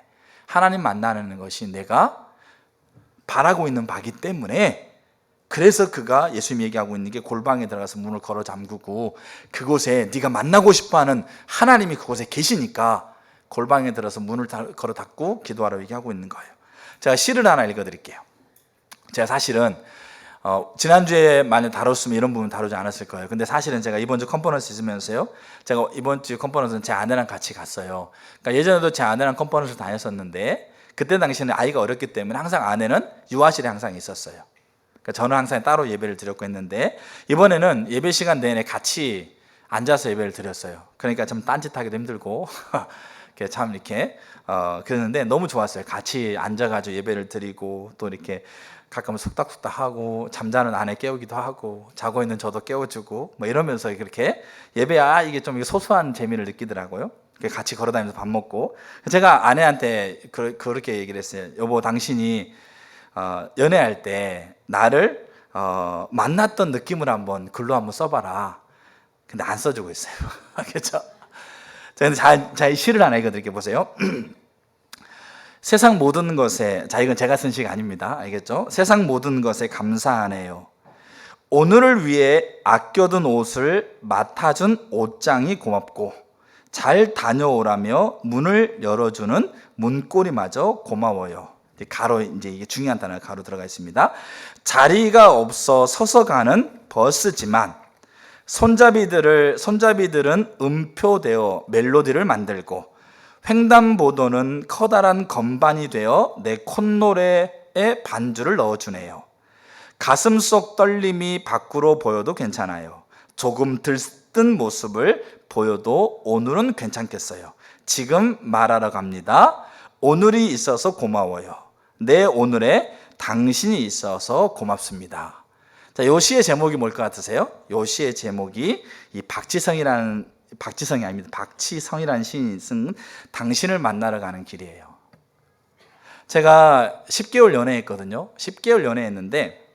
하나님 만나는 것이 내가 바라고 있는 바기 때문에, 그래서 그가 예수님이 얘기하고 있는 게 골방에 들어가서 문을 걸어 잠그고 그곳에 네가 만나고 싶어하는 하나님이 그곳에 계시니까 골방에 들어서 문을 걸어 닫고 기도하라고 얘기하고 있는 거예요. 제가 시를 하나 읽어드릴게요. 제가 사실은 지난주에 많이 다뤘으면 이런 부분 다루지 않았을 거예요. 근데 사실은 제가 이번 주 컨퍼런스 있으면서요, 제가 이번 주 컨퍼런스는 제 아내랑 같이 갔어요. 그러니까 예전에도 제 아내랑 컨퍼런스를 다녔었는데 그때 당시에는 아이가 어렸기 때문에 항상 아내는 유아실에 항상 있었어요. 저는 항상 따로 예배를 드렸고 했는데 이번에는 예배 시간 내내 같이 앉아서 예배를 드렸어요. 그러니까 좀 딴짓하기도 힘들고 참 이렇게 그랬는데 너무 좋았어요. 같이 앉아가지고 예배를 드리고 또 이렇게 가끔은 속닥속닥하고 잠자는 아내 깨우기도 하고 자고 있는 저도 깨워주고 뭐 이러면서 그렇게 예배야 이게 좀 소소한 재미를 느끼더라고요. 같이 걸어다니면서 밥 먹고 제가 아내한테 그렇게 얘기를 했어요. 여보 당신이 연애할 때 나를 만났던 느낌을 한번 글로 한번 써봐라. 근데 안 써주고 있어요. 그렇죠? 자, 근데 잘 시를 하나 읽어드릴게요. 보세요. 세상 모든 것에, 자 이건 제가 쓴 시가 아닙니다. 알겠죠? 세상 모든 것에 감사하네요. 오늘을 위해 아껴둔 옷을 맡아준 옷장이 고맙고 잘 다녀오라며 문을 열어주는 문고리마저 고마워요. 가로 이제 이게 중요한 단어가 가로 들어가 있습니다. 자리가 없어 서서 가는 버스지만 손잡이들은 음표되어 멜로디를 만들고 횡단보도는 커다란 건반이 되어 내 콧노래에 반주를 넣어주네요. 가슴 속 떨림이 밖으로 보여도 괜찮아요. 조금 들뜬 모습을 보여도 오늘은 괜찮겠어요. 지금 말하러 갑니다. 오늘이 있어서 고마워요. 내 오늘에 당신이 있어서 고맙습니다. 자, 요 시의 제목이 뭘 것 같으세요? 요 시의 제목이 이 박지성이라는 시인이 쓴 당신을 만나러 가는 길이에요. 제가 10개월 연애했거든요. 10개월 연애했는데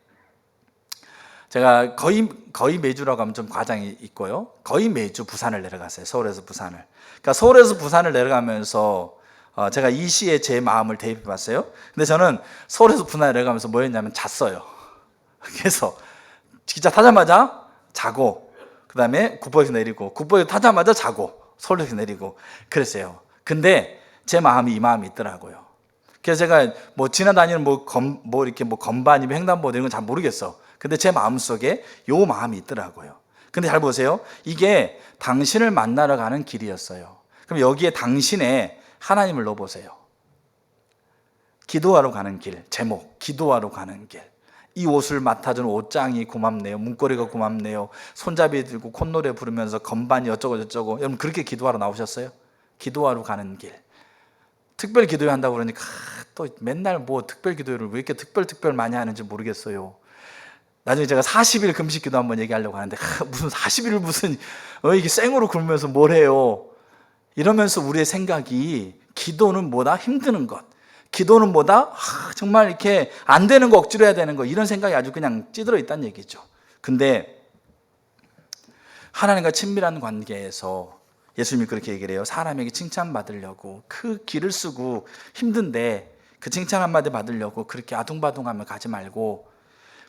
제가 거의 매주라고 하면 좀 과장이 있고요. 거의 매주 부산을 내려갔어요. 서울에서 부산을. 그러니까 서울에서 부산을 내려가면서 제가 이 시에 제 마음을 대입해 봤어요. 근데 저는 서울에서 부산을 내려가면서 뭐 했냐면 잤어요. 그래서 기차 타자마자 자고 그 다음에 국보에서 내리고 국보에서 타자마자 자고 서울에서 내리고 그랬어요. 근데 제 마음이 이 마음이 있더라고요. 그래서 제가 뭐 지나다니는 이렇게 건반이면 횡단보도 이런 건 잘 모르겠어. 근데 제 마음속에 요 마음이 있더라고요. 근데 잘 보세요. 이게 당신을 만나러 가는 길이었어요. 그럼 여기에 당신에 하나님을 넣어보세요. 기도하러 가는 길, 제목, 기도하러 가는 길. 이 옷을 맡아주는 옷장이 고맙네요. 문고리가 고맙네요. 손잡이 들고 콧노래 부르면서 건반이 어쩌고 저쩌고. 여러분 그렇게 기도하러 나오셨어요? 기도하러 가는 길. 특별 기도회 한다고 그러니까 또 맨날 뭐 특별 기도회를 왜 이렇게 특별 많이 하는지 모르겠어요. 나중에 제가 40일 금식 기도 한번 얘기하려고 하는데 무슨 40일을 무슨 이게 생으로 굶으면서 뭘 해요. 이러면서 우리의 생각이 기도는 뭐다? 힘드는 것. 기도는 뭐다? 정말 이렇게 안 되는 거 억지로 해야 되는 거. 이런 생각이 아주 그냥 찌들어 있다는 얘기죠. 근데 하나님과 친밀한 관계에서 예수님이 그렇게 얘기를 해요. 사람에게 칭찬받으려고 그 길을 쓰고 힘든데 그 칭찬 한마디 받으려고 그렇게 아둥바둥하며 가지 말고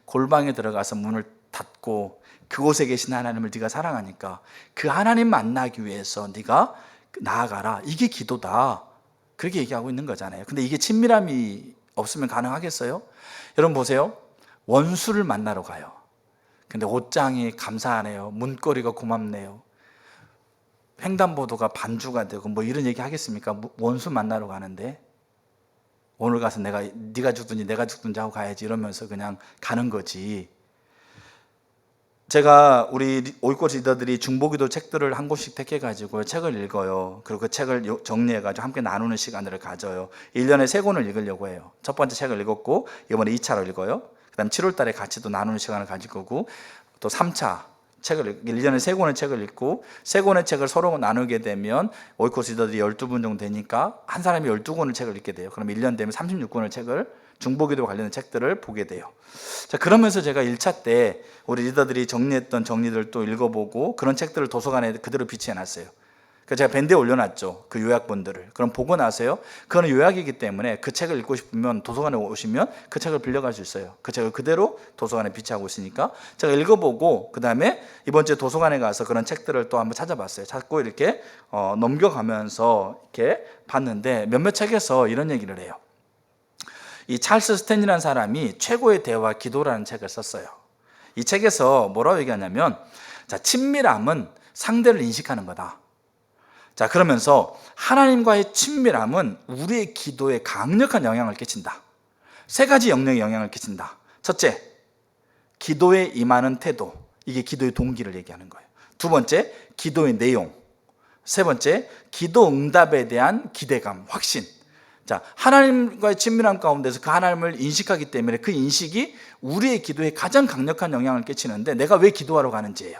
골방에 들어가서 문을 닫고 그곳에 계신 하나님을 네가 사랑하니까 그 하나님 만나기 위해서 네가 나아가라. 이게 기도다. 그렇게 얘기하고 있는 거잖아요. 근데 이게 친밀함이 없으면 가능하겠어요? 여러분 보세요. 원수를 만나러 가요. 근데 옷장이 감사하네요. 문고리가 고맙네요. 횡단보도가 반주가 되고 뭐 이런 얘기 하겠습니까? 원수 만나러 가는데 오늘 가서 네가 죽든지 내가 죽든지 하고 가야지 이러면서 그냥 가는 거지. 제가 우리 오이꽃 리더들이 중보기도 책들을 한 권씩 택해가지고 책을 읽어요. 그리고 그 책을 정리해가지고 함께 나누는 시간을 가져요. 1년에 3권을 읽으려고 해요. 첫 번째 책을 읽었고 이번에 2차로 읽어요. 그 다음 7월 달에 같이 또 나누는 시간을 가질 거고 또 3차 1년에 3권의 책을 읽고 3권의 책을 서로 나누게 되면 오이코스 리더들이 12분 정도 되니까 한 사람이 12권의 책을 읽게 돼요. 그럼 1년 되면 36권의 책을 중보기도 관련된 책들을 보게 돼요. 자, 그러면서 제가 1차 때 우리 리더들이 정리했던 정리들을 또 읽어보고 그런 책들을 도서관에 그대로 비치해놨어요. 그래서 제가 밴드에 올려놨죠. 그 요약본들을. 그럼 보고 나서요. 그건 요약이기 때문에 그 책을 읽고 싶으면 도서관에 오시면 그 책을 빌려갈 수 있어요. 그 책을 그대로 도서관에 비치하고 있으니까 제가 읽어보고 그 다음에 이번 주에 도서관에 가서 그런 책들을 또 한번 찾아봤어요. 찾고 이렇게 넘겨가면서 이렇게 봤는데 몇몇 책에서 이런 얘기를 해요. 이 찰스 스탠이라는 사람이 최고의 대화 기도라는 책을 썼어요. 이 책에서 뭐라고 얘기하냐면 자, 친밀함은 상대를 인식하는 거다. 자, 그러면서 하나님과의 친밀함은 우리의 기도에 강력한 영향을 끼친다. 3가지 영향을 끼친다. 첫째, 기도에 임하는 태도. 이게 기도의 동기를 얘기하는 거예요. 2번째, 기도의 내용. 3번째, 기도 응답에 대한 기대감, 확신. 자, 하나님과의 친밀함 가운데서 그 하나님을 인식하기 때문에 그 인식이 우리의 기도에 가장 강력한 영향을 끼치는데, 내가 왜 기도하러 가는지예요.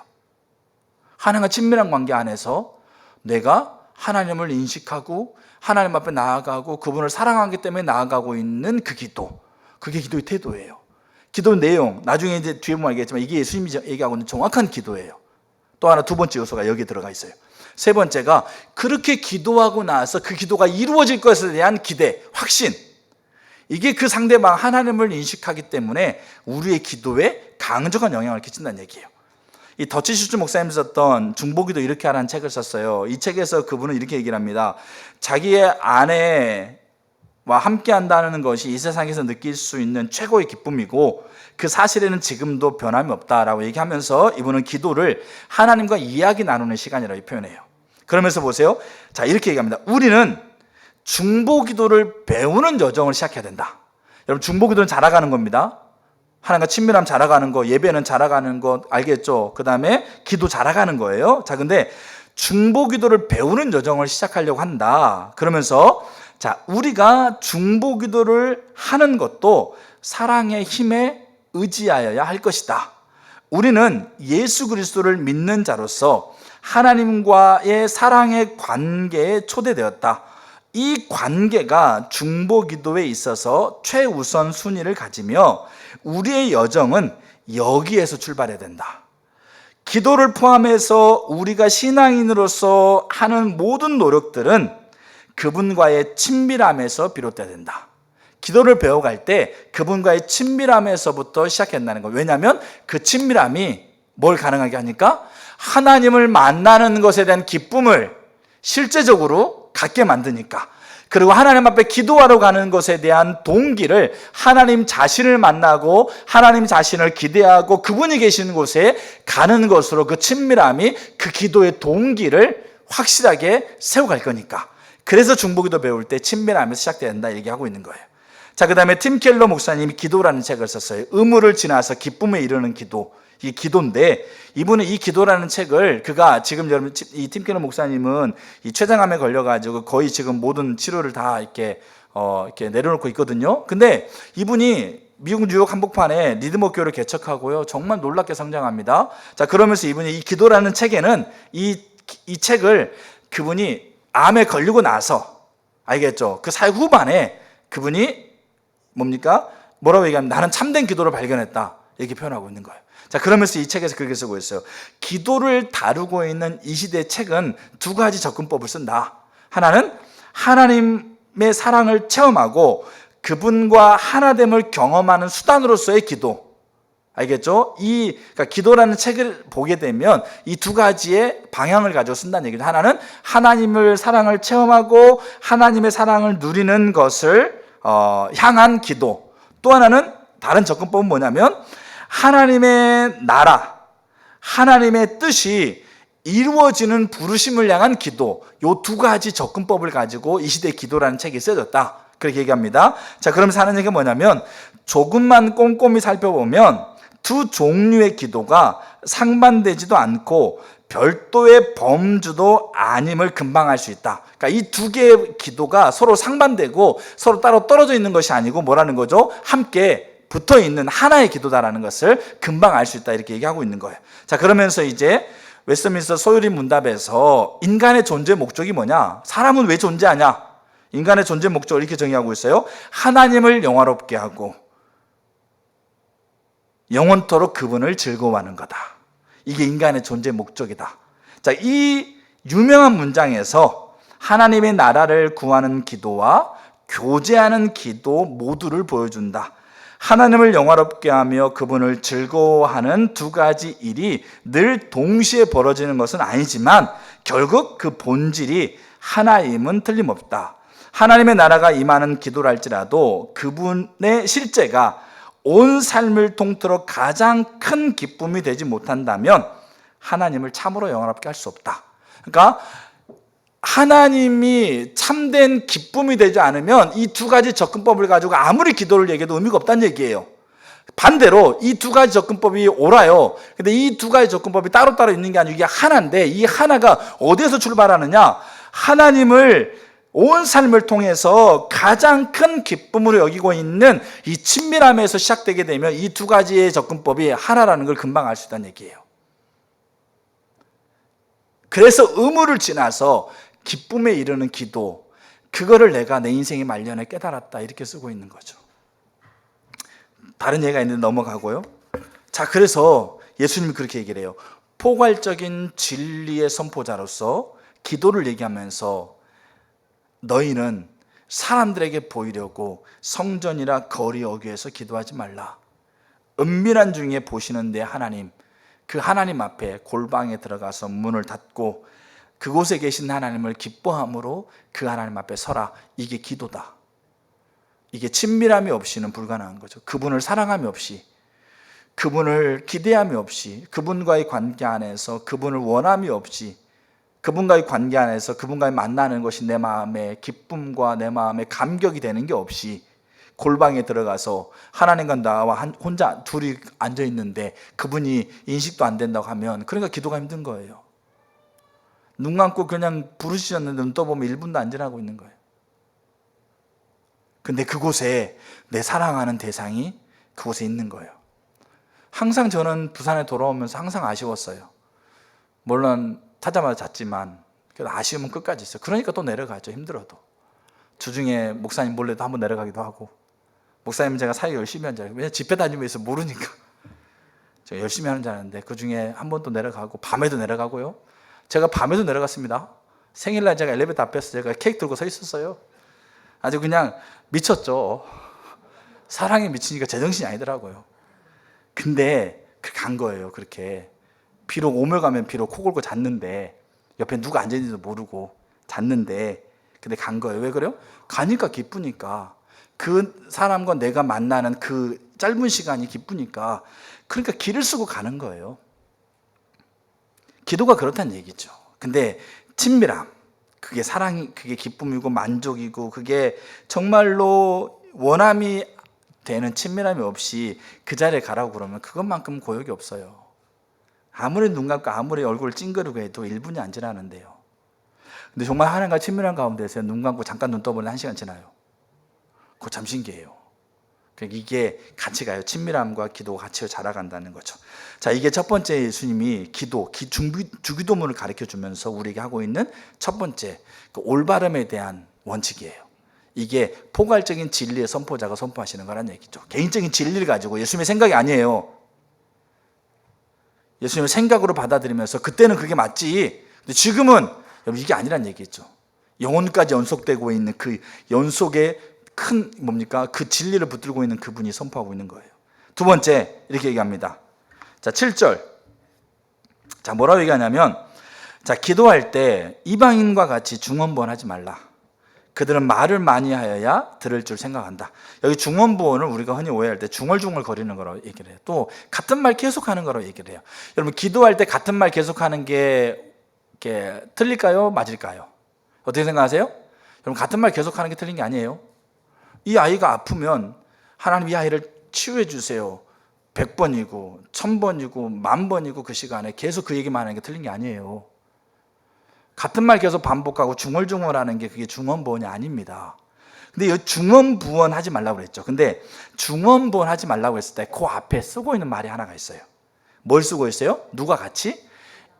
하나님과 친밀한 관계 안에서 내가 하나님을 인식하고 하나님 앞에 나아가고 그분을 사랑하기 때문에 나아가고 있는 그 기도, 그게 기도의 태도예요. 기도 내용, 나중에 이제 뒤에 보면 알겠지만 이게 예수님이 얘기하고 있는 정확한 기도예요. 또 하나, 두 번째 요소가 여기에 들어가 있어요. 세 번째가 그렇게 기도하고 나서 그 기도가 이루어질 것에 대한 기대, 확신. 이게 그 상대방 하나님을 인식하기 때문에 우리의 기도에 강력한 영향을 끼친다는 얘기예요. 이 더치 슈츠 목사님 썼던 중보기도 이렇게 하라는 책을 썼어요. 이 책에서 그분은 이렇게 얘기를 합니다. 자기의 아내와 함께 한다는 것이 이 세상에서 느낄 수 있는 최고의 기쁨이고 그 사실에는 지금도 변함이 없다라고 얘기하면서 이분은 기도를 하나님과 이야기 나누는 시간이라고 표현해요. 그러면서 보세요. 자, 이렇게 얘기합니다. 우리는 중보기도를 배우는 여정을 시작해야 된다. 여러분, 중보기도는 자라가는 겁니다. 하나님과 친밀함 자라가는 거, 예배는 자라가는 거 알겠죠? 그 다음에 기도 자라가는 거예요. 자, 근데 중보기도를 배우는 여정을 시작하려고 한다. 그러면서 자, 우리가 중보기도를 하는 것도 사랑의 힘에 의지하여야 할 것이다. 우리는 예수 그리스도를 믿는 자로서 하나님과의 사랑의 관계에 초대되었다. 이 관계가 중보기도에 있어서 최우선 순위를 가지며 우리의 여정은 여기에서 출발해야 된다. 기도를 포함해서 우리가 신앙인으로서 하는 모든 노력들은 그분과의 친밀함에서 비롯돼야 된다. 기도를 배워갈 때 그분과의 친밀함에서부터 시작한다는 거예요. 왜냐하면 그 친밀함이 뭘 가능하게 하니까 하나님을 만나는 것에 대한 기쁨을 실제적으로 갖게 만드니까, 그리고 하나님 앞에 기도하러 가는 것에 대한 동기를 하나님 자신을 만나고 하나님 자신을 기대하고 그분이 계시는 곳에 가는 것으로 그 친밀함이 그 기도의 동기를 확실하게 세워갈 거니까. 그래서 중보기도 배울 때 친밀함에서 시작돼야 된다 얘기하고 있는 거예요. 자, 그 다음에 팀 켈러 목사님이 기도라는 책을 썼어요. 의무를 지나서 기쁨에 이르는 기도. 이 기도인데, 이분은 이 기도라는 책을, 그가 지금 여러분, 이 팀 켈러 목사님은 이 췌장암에 걸려가지고 거의 지금 모든 치료를 다 이렇게 내려놓고 있거든요. 근데 이분이 미국 뉴욕 한복판에 리드머 교회를 개척하고요. 정말 놀랍게 성장합니다. 자, 그러면서 이분이 이 기도라는 책에는 이 책을 그분이 암에 걸리고 나서, 알겠죠? 그 사역 후반에 그분이 뭡니까? 뭐라고 얘기하면 나는 참된 기도를 발견했다. 이렇게 표현하고 있는 거예요. 자, 그러면서 이 책에서 그렇게 쓰고 있어요. 기도를 다루고 있는 이 시대의 책은 두 가지 접근법을 쓴다. 하나는 하나님의 사랑을 체험하고 그분과 하나됨을 경험하는 수단으로서의 기도. 알겠죠? 그러니까 기도라는 책을 보게 되면 이 두 가지의 방향을 가지고 쓴다는 얘기죠. 하나는 하나님을 사랑을 체험하고 하나님의 사랑을 누리는 것을 향한 기도. 또 하나는 다른 접근법은 뭐냐면 하나님의 나라, 하나님의 뜻이 이루어지는 부르심을 향한 기도. 이 두 가지 접근법을 가지고 이 시대의 기도라는 책이 쓰여졌다. 그렇게 얘기합니다. 자, 그러면서 하는 얘기가 뭐냐면 조금만 꼼꼼히 살펴보면 두 종류의 기도가 상반되지도 않고 별도의 범주도 아님을 금방 알 수 있다. 그러니까 이 두 개의 기도가 서로 상반되고 서로 따로 떨어져 있는 것이 아니고 뭐라는 거죠? 함께 붙어 있는 하나의 기도다라는 것을 금방 알 수 있다. 이렇게 얘기하고 있는 거예요. 자, 그러면서 이제 웨스트민스터 소유림 문답에서 인간의 존재 목적이 뭐냐? 사람은 왜 존재하냐? 인간의 존재 목적을 이렇게 정의하고 있어요. 하나님을 영화롭게 하고 영원토록 그분을 즐거워하는 거다. 이게 인간의 존재 목적이다. 자, 이 유명한 문장에서 하나님의 나라를 구하는 기도와 교제하는 기도 모두를 보여준다. 하나님을 영화롭게 하며 그분을 즐거워하는 두 가지 일이 늘 동시에 벌어지는 것은 아니지만 결국 그 본질이 하나임은 틀림없다. 하나님의 나라가 임하는 기도랄지라도 그분의 실제가 온 삶을 통틀어 가장 큰 기쁨이 되지 못한다면 하나님을 참으로 영화롭게 할 수 없다. 그러니까 하나님이 참된 기쁨이 되지 않으면 이 두 가지 접근법을 가지고 아무리 기도를 얘기해도 의미가 없다는 얘기예요. 반대로 이 두 가지 접근법이 옳아요. 근데 이 두 가지 접근법이 따로따로 있는 게 아니고 이게 하나인데 이 하나가 어디에서 출발하느냐? 하나님을 온 삶을 통해서 가장 큰 기쁨으로 여기고 있는 이 친밀함에서 시작되게 되면 이 두 가지의 접근법이 하나라는 걸 금방 알 수 있다는 얘기예요. 그래서 의무를 지나서 기쁨에 이르는 기도, 그거를 내가 내 인생의 말년에 깨달았다, 이렇게 쓰고 있는 거죠. 다른 예가 있는데 넘어가고요. 자, 그래서 예수님이 그렇게 얘기를 해요. 포괄적인 진리의 선포자로서 기도를 얘기하면서 너희는 사람들에게 보이려고 성전이나 거리 어귀에서 기도하지 말라. 은밀한 중에 보시는 내 하나님, 그 하나님 앞에 골방에 들어가서 문을 닫고 그곳에 계신 하나님을 기뻐함으로 그 하나님 앞에 서라. 이게 기도다. 이게 친밀함이 없이는 불가능한 거죠. 그분을 사랑함이 없이, 그분을 기대함이 없이, 그분과의 관계 안에서 그분을 원함이 없이, 그분과의 관계 안에서 그분과의 만나는 것이 내 마음의 기쁨과 내 마음의 감격이 되는 게 없이 골방에 들어가서 하나님과 나와 혼자 둘이 앉아 있는데 그분이 인식도 안 된다고 하면, 그러니까 기도가 힘든 거예요. 눈 감고 그냥 부르시셨는데 눈 떠보면 1분도 안 지나고 있는 거예요. 근데 그곳에 내 사랑하는 대상이 그곳에 있는 거예요. 항상 저는 부산에 돌아오면서 항상 아쉬웠어요. 물론 타자마자 잤지만 그래도 아쉬움은 끝까지 있어요. 그러니까 또 내려가죠. 힘들어도. 주중에 목사님 몰래도 한번 내려가기도 하고, 목사님 제가 사역 열심히 하는 줄 알고, 왜냐면 집회 다니면서 모르니까 제가 열심히 하는 줄 아는데 그중에 한 번 또 내려가고, 밤에도 내려가고요. 제가 밤에도 내려갔습니다. 생일날 제가 엘리베이터 앞에서 제가 케이크 들고 서 있었어요. 아주 그냥 미쳤죠. 사랑에 미치니까 제정신이 아니더라고요. 근데 그렇게 간 거예요. 그렇게 비록 오며가면 비록 코 골고 잤는데, 옆에 누가 앉아있는지도 모르고 잤는데, 근데 간 거예요. 왜 그래요? 가니까 기쁘니까. 그 사람과 내가 만나는 그 짧은 시간이 기쁘니까. 그러니까 길을 쓰고 가는 거예요. 기도가 그렇다는 얘기죠. 근데 친밀함, 그게 사랑이, 그게 기쁨이고 만족이고, 그게 정말로 원함이 되는 친밀함이 없이 그 자리에 가라고 그러면 그것만큼 고역이 없어요. 아무리 눈 감고 아무리 얼굴을 찡그리고 해도 1분이 안 지나는데요. 근데 정말 하나님과 친밀한 가운데서 눈 감고 잠깐 눈 떠보면 1시간 지나요. 그거 참 신기해요. 그러니까 이게 같이 가요. 친밀함과 기도가 같이 자라간다는 거죠. 자, 이게 첫 번째 예수님이 기도, 주기도문을 가르쳐 주면서 우리에게 하고 있는 첫 번째 그 올바름에 대한 원칙이에요. 이게 포괄적인 진리의 선포자가 선포하시는 거란 얘기죠. 개인적인 진리를 가지고, 예수님의 생각이 아니에요. 예수님의 생각으로 받아들이면서 그때는 그게 맞지, 근데 지금은 여러분 이게 아니란 얘기죠. 영혼까지 연속되고 있는 그 연속의 큰 뭡니까? 그 진리를 붙들고 있는 그분이 선포하고 있는 거예요. 두 번째 이렇게 얘기합니다. 자, 7절. 자, 뭐라고 얘기하냐면, 자, 기도할 때 이방인과 같이 중언부언하지 말라. 그들은 말을 많이 하여야 들을 줄 생각한다. 여기 중언부언을 우리가 흔히 오해할 때 중얼중얼 거리는 거라고 얘기를 해요. 또 같은 말 계속하는 거라고 얘기를 해요. 여러분, 기도할 때 같은 말 계속하는 게 이렇게 틀릴까요? 맞을까요? 어떻게 생각하세요? 여러분, 같은 말 계속하는 게 틀린 게 아니에요. 이 아이가 아프면 하나님 이 아이를 치유해 주세요. 100번이고 1000번이고 10,000번이고 그 시간에 계속 그 얘기만 하는 게 틀린 게 아니에요. 같은 말 계속 반복하고 중얼중얼하는 게 그게 중언부언이 아닙니다. 근데 이 중언부언 하지 말라고 그랬죠. 근데 중언부언 하지 말라고 했을 때 그 앞에 쓰고 있는 말이 하나가 있어요. 뭘 쓰고 있어요? 누가 같이?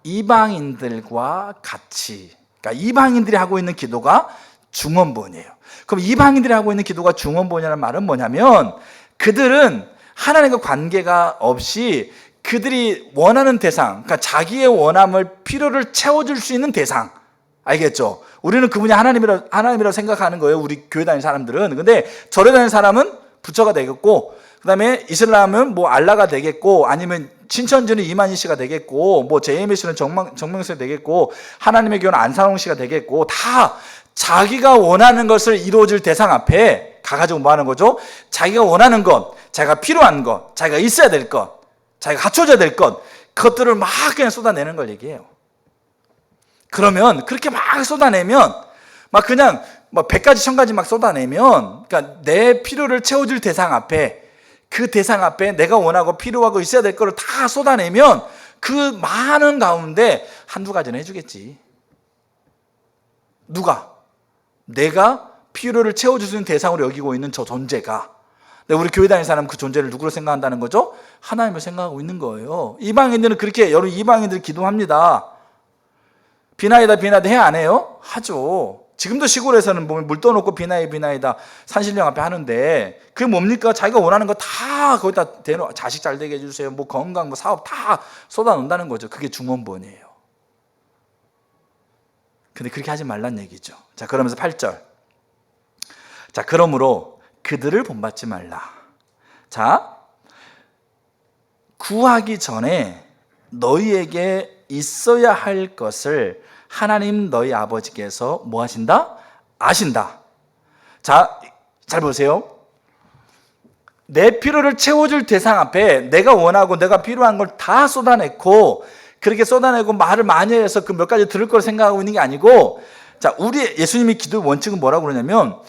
이방인들과 같이. 그러니까 이방인들이 하고 있는 기도가 중언부언이에요. 그럼 이방인들이 하고 있는 기도가 중언부언이라는 말은 뭐냐면, 그들은 하나님과 관계가 없이 그들이 원하는 대상, 그러니까 자기의 원함을, 필요를 채워줄 수 있는 대상, 알겠죠? 우리는 그분이 하나님이라고 생각하는 거예요. 우리 교회 다니는 사람들은. 근데 절에 다니는 사람은 부처가 되겠고, 그 다음에 이슬람은 뭐 알라가 되겠고, 아니면 신천지는 이만희 씨가 되겠고, 뭐 JMA 씨는 정명수가 되겠고, 하나님의 교회는 안상홍 씨가 되겠고, 다 자기가 원하는 것을 이루어줄 대상 앞에 가가지고 뭐 하는 거죠? 자기가 원하는 것, 자기가 필요한 것, 자기가 있어야 될 것, 자기가 갖춰져야 될 것, 그것들을 막 그냥 쏟아내는 걸 얘기해요. 그러면 그렇게 막 쏟아내면, 막 그냥 뭐 100가지 1000가지 막 쏟아내면, 그러니까 내 필요를 채워줄 대상 앞에, 그 대상 앞에 내가 원하고 필요하고 있어야 될 거를 다 쏟아내면 그 많은 가운데 한두 가지는 해주겠지. 누가? 내가 필요를 채워줄 수 있는 대상으로 여기고 있는 저 존재가, 근데 우리 교회 다니는 사람은 그 존재를 누구로 생각한다는 거죠? 하나님을 생각하고 있는 거예요. 이방인들은 그렇게, 여러분 이방인들 기도합니다. 비나이다 비나이다 해 안 해요? 하죠. 지금도 시골에서는 보면 물 떠놓고 비나이다 산신령 앞에 하는데, 그게 뭡니까? 자기가 원하는 거 다 거기다 대놓고, 자식 잘 되게 해주세요, 뭐 건강, 뭐 사업 다 쏟아놓는다는 거죠. 그게 중원본이에요. 근데 그렇게 하지 말란 얘기죠. 자, 그러면서 8절. 자, 그러므로 그들을 본받지 말라. 자, 구하기 전에 너희에게 있어야 할 것을 하나님 너희 아버지께서 뭐 하신다? 아신다. 자, 잘 보세요. 내 필요를 채워줄 대상 앞에 내가 원하고 내가 필요한 걸 다 쏟아냈고, 그렇게 쏟아내고 말을 많이 해서 그 몇 가지 들을 걸 생각하고 있는 게 아니고, 자, 우리 예수님이 기도의 원칙은 뭐라고 그러냐면,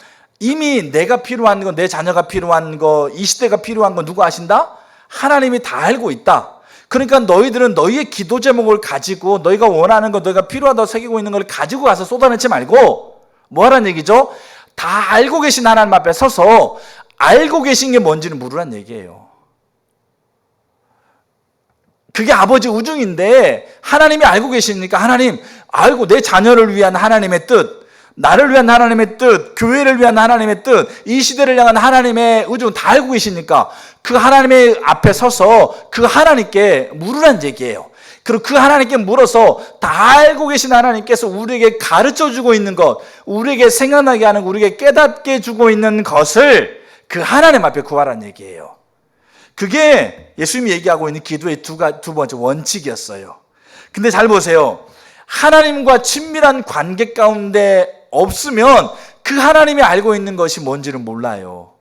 이미 내가 필요한 거, 내 자녀가 필요한 거, 이 시대가 필요한 거 누가 아신다? 하나님이 다 알고 있다. 그러니까 너희들은 너희의 기도 제목을 가지고 너희가 원하는 거, 너희가 필요하다고 새기고 있는 걸 가지고 가서 쏟아내지 말고 뭐 하라는 얘기죠? 다 알고 계신 하나님 앞에 서서 알고 계신 게 뭔지를 물으란 얘기예요. 그게 아버지 우중인데, 하나님이 알고 계시니까 하나님 알고, 내 자녀를 위한 하나님의 뜻, 나를 위한 하나님의 뜻, 교회를 위한 하나님의 뜻, 이 시대를 향한 하나님의 의중은 다 알고 계시니까 그 하나님의 앞에 서서 그 하나님께 물으란 얘기예요. 그리고 그 하나님께 물어서 다 알고 계신 하나님께서 우리에게 가르쳐주고 있는 것, 우리에게 생각나게 하는, 우리에게 깨닫게 주고 있는 것을 그 하나님 앞에 구하란 얘기예요. 그게 예수님이 얘기하고 있는 기도의 두 번째 원칙이었어요. 근데 잘 보세요. 하나님과 친밀한 관계 가운데 없으면 그 하나님이 알고 있는 것이 뭔지를 몰라요.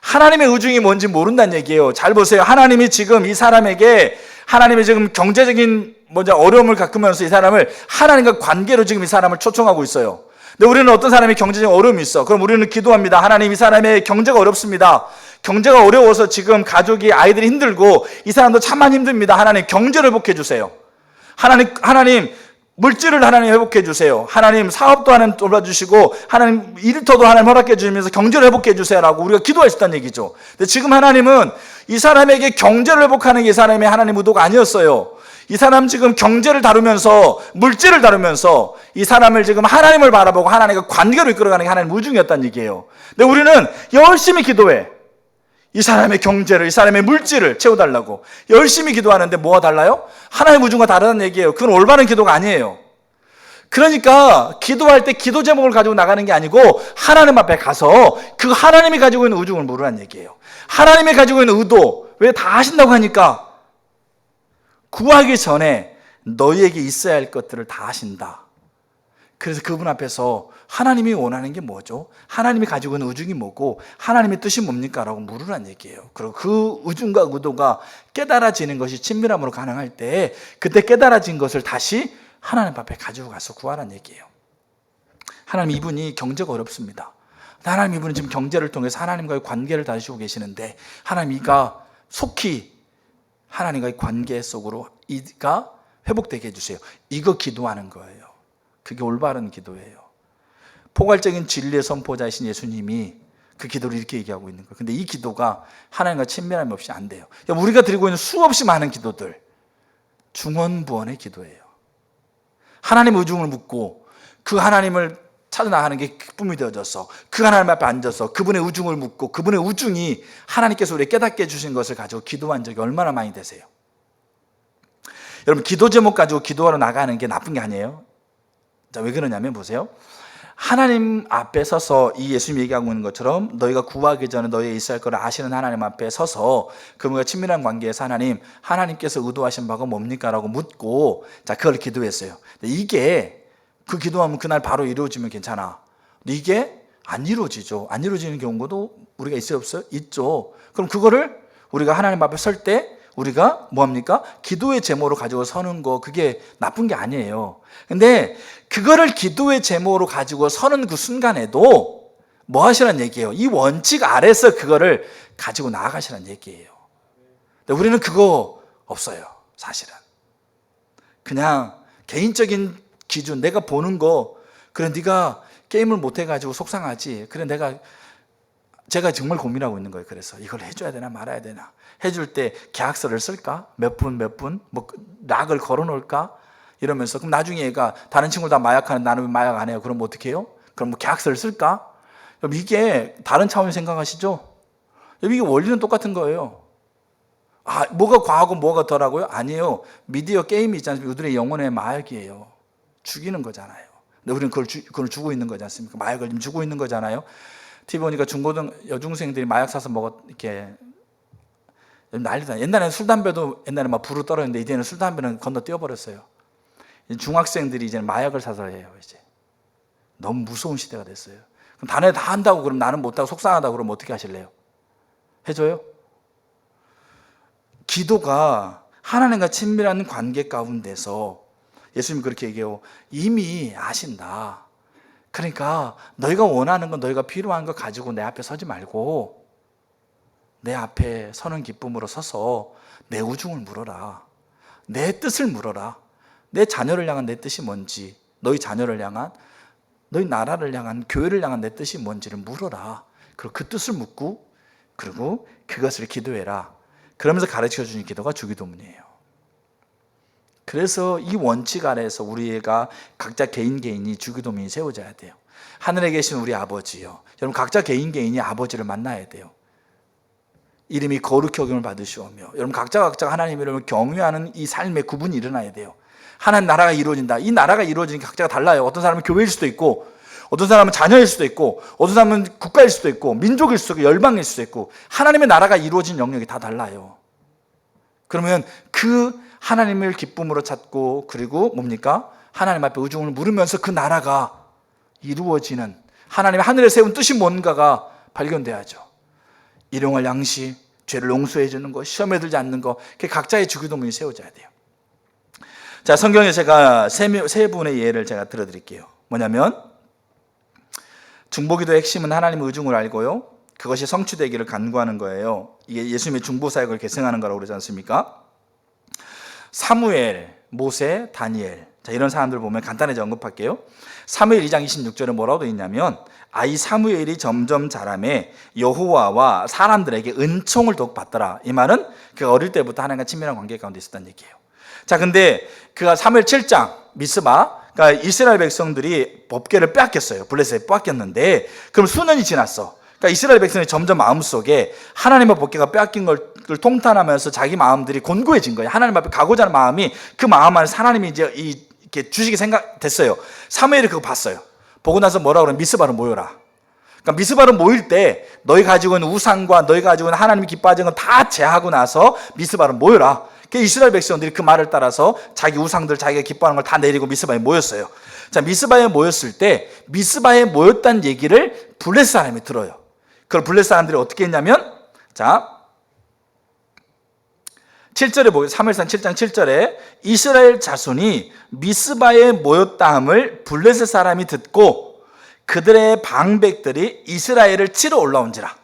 하나님의 의중이 뭔지 모른다는 얘기예요. 잘 보세요. 하나님이 지금 이 사람에게, 하나님이 지금 경제적인 어려움을 겪으면서 이 사람을 하나님과 관계로 지금 이 사람을 초청하고 있어요. 근데 우리는 어떤 사람이 경제적 어려움이 있어. 그럼 우리는 기도합니다. 하나님, 이 사람의 경제가 어렵습니다. 경제가 어려워서 지금 가족이, 아이들이 힘들고 이 사람도 참만 힘듭니다. 하나님, 경제를 회복해 주세요. 하나님 물질을 하나님 회복해 주세요. 하나님 사업도 하나님 돌봐주시고, 하나님 일터도 하나님 허락해 주시면서 경제를 회복해 주세요라고 우리가 기도할 수 있다는 얘기죠. 근데 지금 하나님은 이 사람에게 경제를 회복하는 게 이 사람의 하나님 의도가 아니었어요. 이 사람 지금 경제를 다루면서, 물질을 다루면서 이 사람을 지금 하나님을 바라보고 하나님과 관계로 이끌어가는 게 하나님 의중이었다는 얘기예요. 근데 우리는 열심히 기도해. 이 사람의 경제를, 이 사람의 물질을 채워달라고 열심히 기도하는데 뭐가 달라요? 하나님의 의중과 다르다는 얘기예요. 그건 올바른 기도가 아니에요. 그러니까 기도할 때 기도 제목을 가지고 나가는 게 아니고 하나님 앞에 가서 그 하나님이 가지고 있는 의중을 물으라는 얘기예요. 하나님이 가지고 있는 의도, 왜 다 하신다고 하니까 구하기 전에 너희에게 있어야 할 것들을 다 하신다. 그래서 그분 앞에서 하나님이 원하는 게 뭐죠? 하나님이 가지고 있는 의중이 뭐고 하나님의 뜻이 뭡니까? 라고 물으란 얘기예요. 그리고 그 의중과 의도가 깨달아지는 것이 친밀함으로 가능할 때, 그때 깨달아진 것을 다시 하나님 앞에 가지고 가서 구하란 얘기예요. 하나님, 이분이 경제가 어렵습니다. 하나님, 이분은 지금 경제를 통해서 하나님과의 관계를 다지고 계시는데, 하나님, 이가 속히 하나님과의 관계 속으로 이가 회복되게 해주세요. 이거 기도하는 거예요. 그게 올바른 기도예요. 포괄적인 진리의 선포자이신 예수님이 그 기도를 이렇게 얘기하고 있는 거예요. 근데 이 기도가 하나님과 친밀함이 없이 안 돼요. 우리가 드리고 있는 수없이 많은 기도들, 중원부원의 기도예요. 하나님 의중을 묻고 그 하나님을 찾아나가는 게 기쁨이 되어져서 그 하나님 앞에 앉아서 그분의 의중을 묻고, 그분의 의중이 하나님께서 우리에게 깨닫게 해주신 것을 가지고 기도한 적이 얼마나 많이 되세요? 여러분, 기도 제목 가지고 기도하러 나가는 게 나쁜 게 아니에요. 자, 왜 그러냐면 보세요. 하나님 앞에 서서 이 예수님이 얘기하고 있는 것처럼 너희가 구하기 전에 너희에 있어야 할 것을 아시는 하나님 앞에 서서 그분과 친밀한 관계에서 하나님께서 의도하신 바가 뭡니까? 라고 묻고, 자, 그걸 기도했어요. 근데 이게, 그 기도하면 그날 바로 이루어지면 괜찮아. 근데 이게 안 이루어지죠. 안 이루어지는 경우도 우리가 있어요, 없어요? 있죠. 그럼 그거를 우리가 하나님 앞에 설 때 우리가 뭐합니까? 기도의 제목으로 가지고 서는 거, 그게 나쁜 게 아니에요. 근데 그거를 기도의 제목으로 가지고 서는 그 순간에도 뭐 하시라는 얘기예요? 이 원칙 아래서 그거를 가지고 나아가시라는 얘기예요. 근데 우리는 그거 없어요, 사실은. 그냥 개인적인 기준, 내가 보는 거, 그래 네가 게임을 못 해가지고 속상하지. 그래 제가 정말 고민하고 있는 거예요. 그래서 이걸 해줘야 되나 말아야 되나. 해줄 때 계약서를 쓸까? 몇 분, 뭐 락을 걸어 놓을까? 이러면서 그럼 나중에 얘가 다른 친구들 다 마약하는 나는 왜 마약 안 해요? 그럼 어떻게 해요? 그럼 뭐 계약서를 쓸까? 그럼 이게 다른 차원에서 생각하시죠? 이게 원리는 똑같은 거예요. 뭐가 과하고 뭐가 덜하고요? 아니에요. 미디어 게임이 있지 않습니까? 우리의 영혼의 마약이에요. 죽이는 거잖아요. 근데 우리는 그걸 주고 있는 거지 않습니까? 마약을 주고 있는 거잖아요. TV 보니까 여중생들이 마약 사서 이렇게 난리다. 옛날에는 술, 담배도 옛날에 막 불을 떨었는데 이제는 술, 담배는 건너뛰어버렸어요. 중학생들이 이제는 마약을 사서 해요. 이제 너무 무서운 시대가 됐어요. 그럼 다네 다 한다고 그럼 나는 못하고 속상하다고 그러면 어떻게 하실래요? 해줘요? 기도가 하나님과 친밀한 관계 가운데서 예수님이 그렇게 얘기해요. 이미 아신다. 그러니까 너희가 원하는 거, 너희가 필요한 거 가지고 내 앞에 서지 말고 내 앞에 서는 기쁨으로 서서 내 우중을 물어라. 내 뜻을 물어라. 내 자녀를 향한 내 뜻이 뭔지, 너희 자녀를 향한, 너희 나라를 향한, 교회를 향한 내 뜻이 뭔지를 물어라. 그리고 그 뜻을 묻고 그리고 그것을 기도해라. 그러면서 가르쳐주는 기도가 주기도문이에요. 그래서 이 원칙 아래에서 우리가 각자 개인이 주기도문이 세워져야 돼요. 하늘에 계신 우리 아버지요. 여러분 각자 개인이 아버지를 만나야 돼요. 이름이 거룩히 여김을 받으시오며 여러분 각자가 하나님 이름을 경외하는 이 삶의 구분이 일어나야 돼요. 하나님 나라가 이루어진다. 이 나라가 이루어지는 게 각자가 달라요. 어떤 사람은 교회일 수도 있고 어떤 사람은 자녀일 수도 있고 어떤 사람은 국가일 수도 있고 민족일 수도 있고 열방일 수도 있고 하나님의 나라가 이루어진 영역이 다 달라요. 그러면 그 하나님을 기쁨으로 찾고 그리고 뭡니까? 하나님 앞에 의중을 물으면서 그 나라가 이루어지는 하나님의 하늘에 세운 뜻이 뭔가가 발견돼야죠. 일용할 양식, 죄를 용서해 주는 것, 시험에 들지 않는 것, 각자의 주기도문이 세워져야 돼요. 자, 성경에 제가 세 분의 예를 제가 들어드릴게요. 뭐냐면 중보기도의 핵심은 하나님의 의중을 알고요. 그것이 성취되기를 간구하는 거예요. 이게 예수님의 중보사역을 계승하는 거라고 그러지 않습니까? 사무엘, 모세, 다니엘. 자, 이런 사람들 보면 간단하게 언급할게요. 사무엘 2장 26절에 뭐라고 되어 있냐면 아이 사무엘이 점점 자라매 여호와와 사람들에게 은총을 더욱 받더라. 이 말은 그가 어릴 때부터 하나님과 친밀한 관계 가운데 있었다는 얘기예요. 자, 근데 그가 사무엘 7장 미스바, 그러니까 이스라엘 백성들이 법궤를 빼앗겼어요. 블레셋에 빼앗겼는데 그럼 수년이 지났어. 그러니까 이스라엘 백성이 점점 마음속에 하나님의 법궤가 빼앗긴 걸 통탄하면서 자기 마음들이 곤고해진 거예요. 하나님 앞에 가고자 하는 마음이 그 마음 안에 하나님이 이제 이렇게 주식이 생각됐어요. 사무엘이 그거 봤어요. 보고 나서 뭐라고 그러면 미스바로 모여라. 그러니까 미스바로 모일 때 너희 가지고 있는 우상과 너희 가지고 있는 하나님이 기뻐하는 건 다 제하고 나서 미스바로 모여라. 이스라엘 백성들이 그 말을 따라서 자기 우상들 자기가 기뻐하는 걸 다 내리고 미스바에 모였어요. 자, 미스바에 모였을 때 미스바에 모였다는 얘기를 블레셋 사람이 들어요. 그걸 블레셋 사람들이 어떻게 했냐면 자 7절에 보세요. 사무엘상 7장 7절에 이스라엘 자손이 미스바에 모였다 함을 블레셋 사람이 듣고 그들의 방백들이 이스라엘을 치러 올라온지라.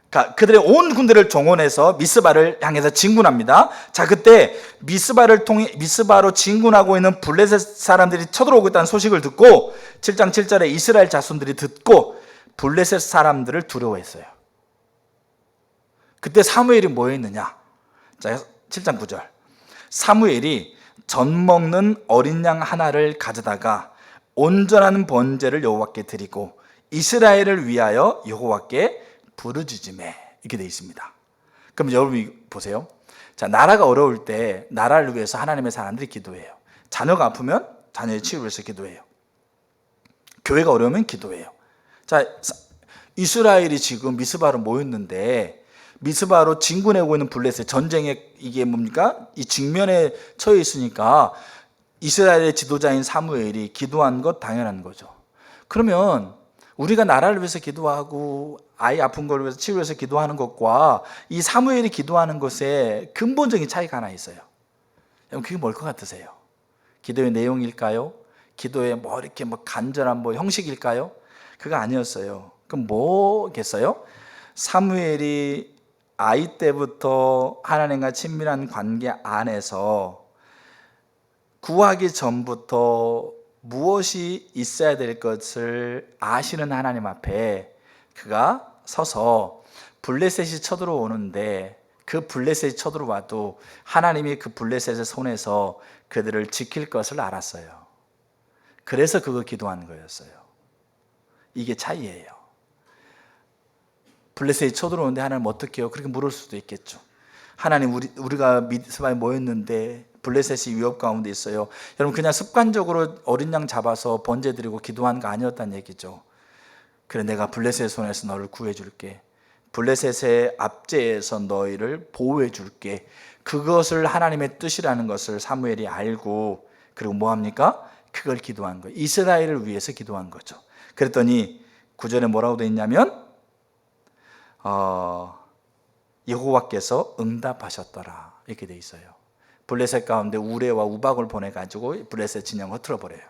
그러니까 그들의 온 군대를 동원해서 미스바를 향해서 진군합니다. 자, 그때 미스바로 진군하고 있는 블레셋 사람들이 쳐들어오고 있다는 소식을 듣고 7장 7절에 이스라엘 자손들이 듣고 블레셋 사람들을 두려워했어요. 그때 사무엘이 뭐 했느냐? 자, 7장 9절. 사무엘이 젖 먹는 어린 양 하나를 가져다가 온전한 번제를 여호와께 드리고 이스라엘을 위하여 여호와께 부르짖음에 이렇게 되어 있습니다. 그럼 여러분이 보세요. 자, 나라가 어려울 때 나라를 위해서 하나님의 사람들이 기도해요. 자녀가 아프면 자녀의 치유를 위해서 기도해요. 교회가 어려우면 기도해요. 자, 이스라엘이 지금 미스바로 모였는데 미스바로 진군하고 있는 블레셋 전쟁에 이게 뭡니까? 이 직면에 처해 있으니까 이스라엘의 지도자인 사무엘이 기도한 것 당연한 거죠. 그러면 우리가 나라를 위해서 기도하고 아이 아픈 걸 위해서 치유해서 기도하는 것과 이 사무엘이 기도하는 것에 근본적인 차이가 하나 있어요. 여러분 그게 뭘 것 같으세요? 기도의 내용일까요? 기도의 뭐 이렇게 뭐 간절한 뭐 형식일까요? 그거 아니었어요. 그럼 뭐겠어요? 사무엘이 아이 때부터 하나님과 친밀한 관계 안에서 구하기 전부터 무엇이 있어야 될 것을 아시는 하나님 앞에 그가 서서 블레셋이 쳐들어오는데 그 블레셋이 쳐들어와도 하나님이 그 블레셋의 손에서 그들을 지킬 것을 알았어요. 그래서 그거 기도한 거였어요. 이게 차이예요. 블레셋이 쳐들어오는데 하나님 어떻게 해요? 그렇게 물을 수도 있겠죠. 하나님 우리가 미스바에 모였는데 블레셋이 위협 가운데 있어요. 여러분 그냥 습관적으로 어린 양 잡아서 번제 드리고 기도한 거 아니었다는 얘기죠. 그래 내가 블레셋의 손에서 너를 구해 줄게. 블레셋의 압제에서 너희를 보호해 줄게. 그것을 하나님의 뜻이라는 것을 사무엘이 알고 그리고 뭐 합니까? 그걸 기도한 거예요. 이스라엘을 위해서 기도한 거죠. 그랬더니 9절에 뭐라고 되어 있냐면 여호와께서 응답하셨더라 이렇게 돼 있어요. 블레셋 가운데 우레와 우박을 보내가지고 블레셋 진영 흐트러 버려요.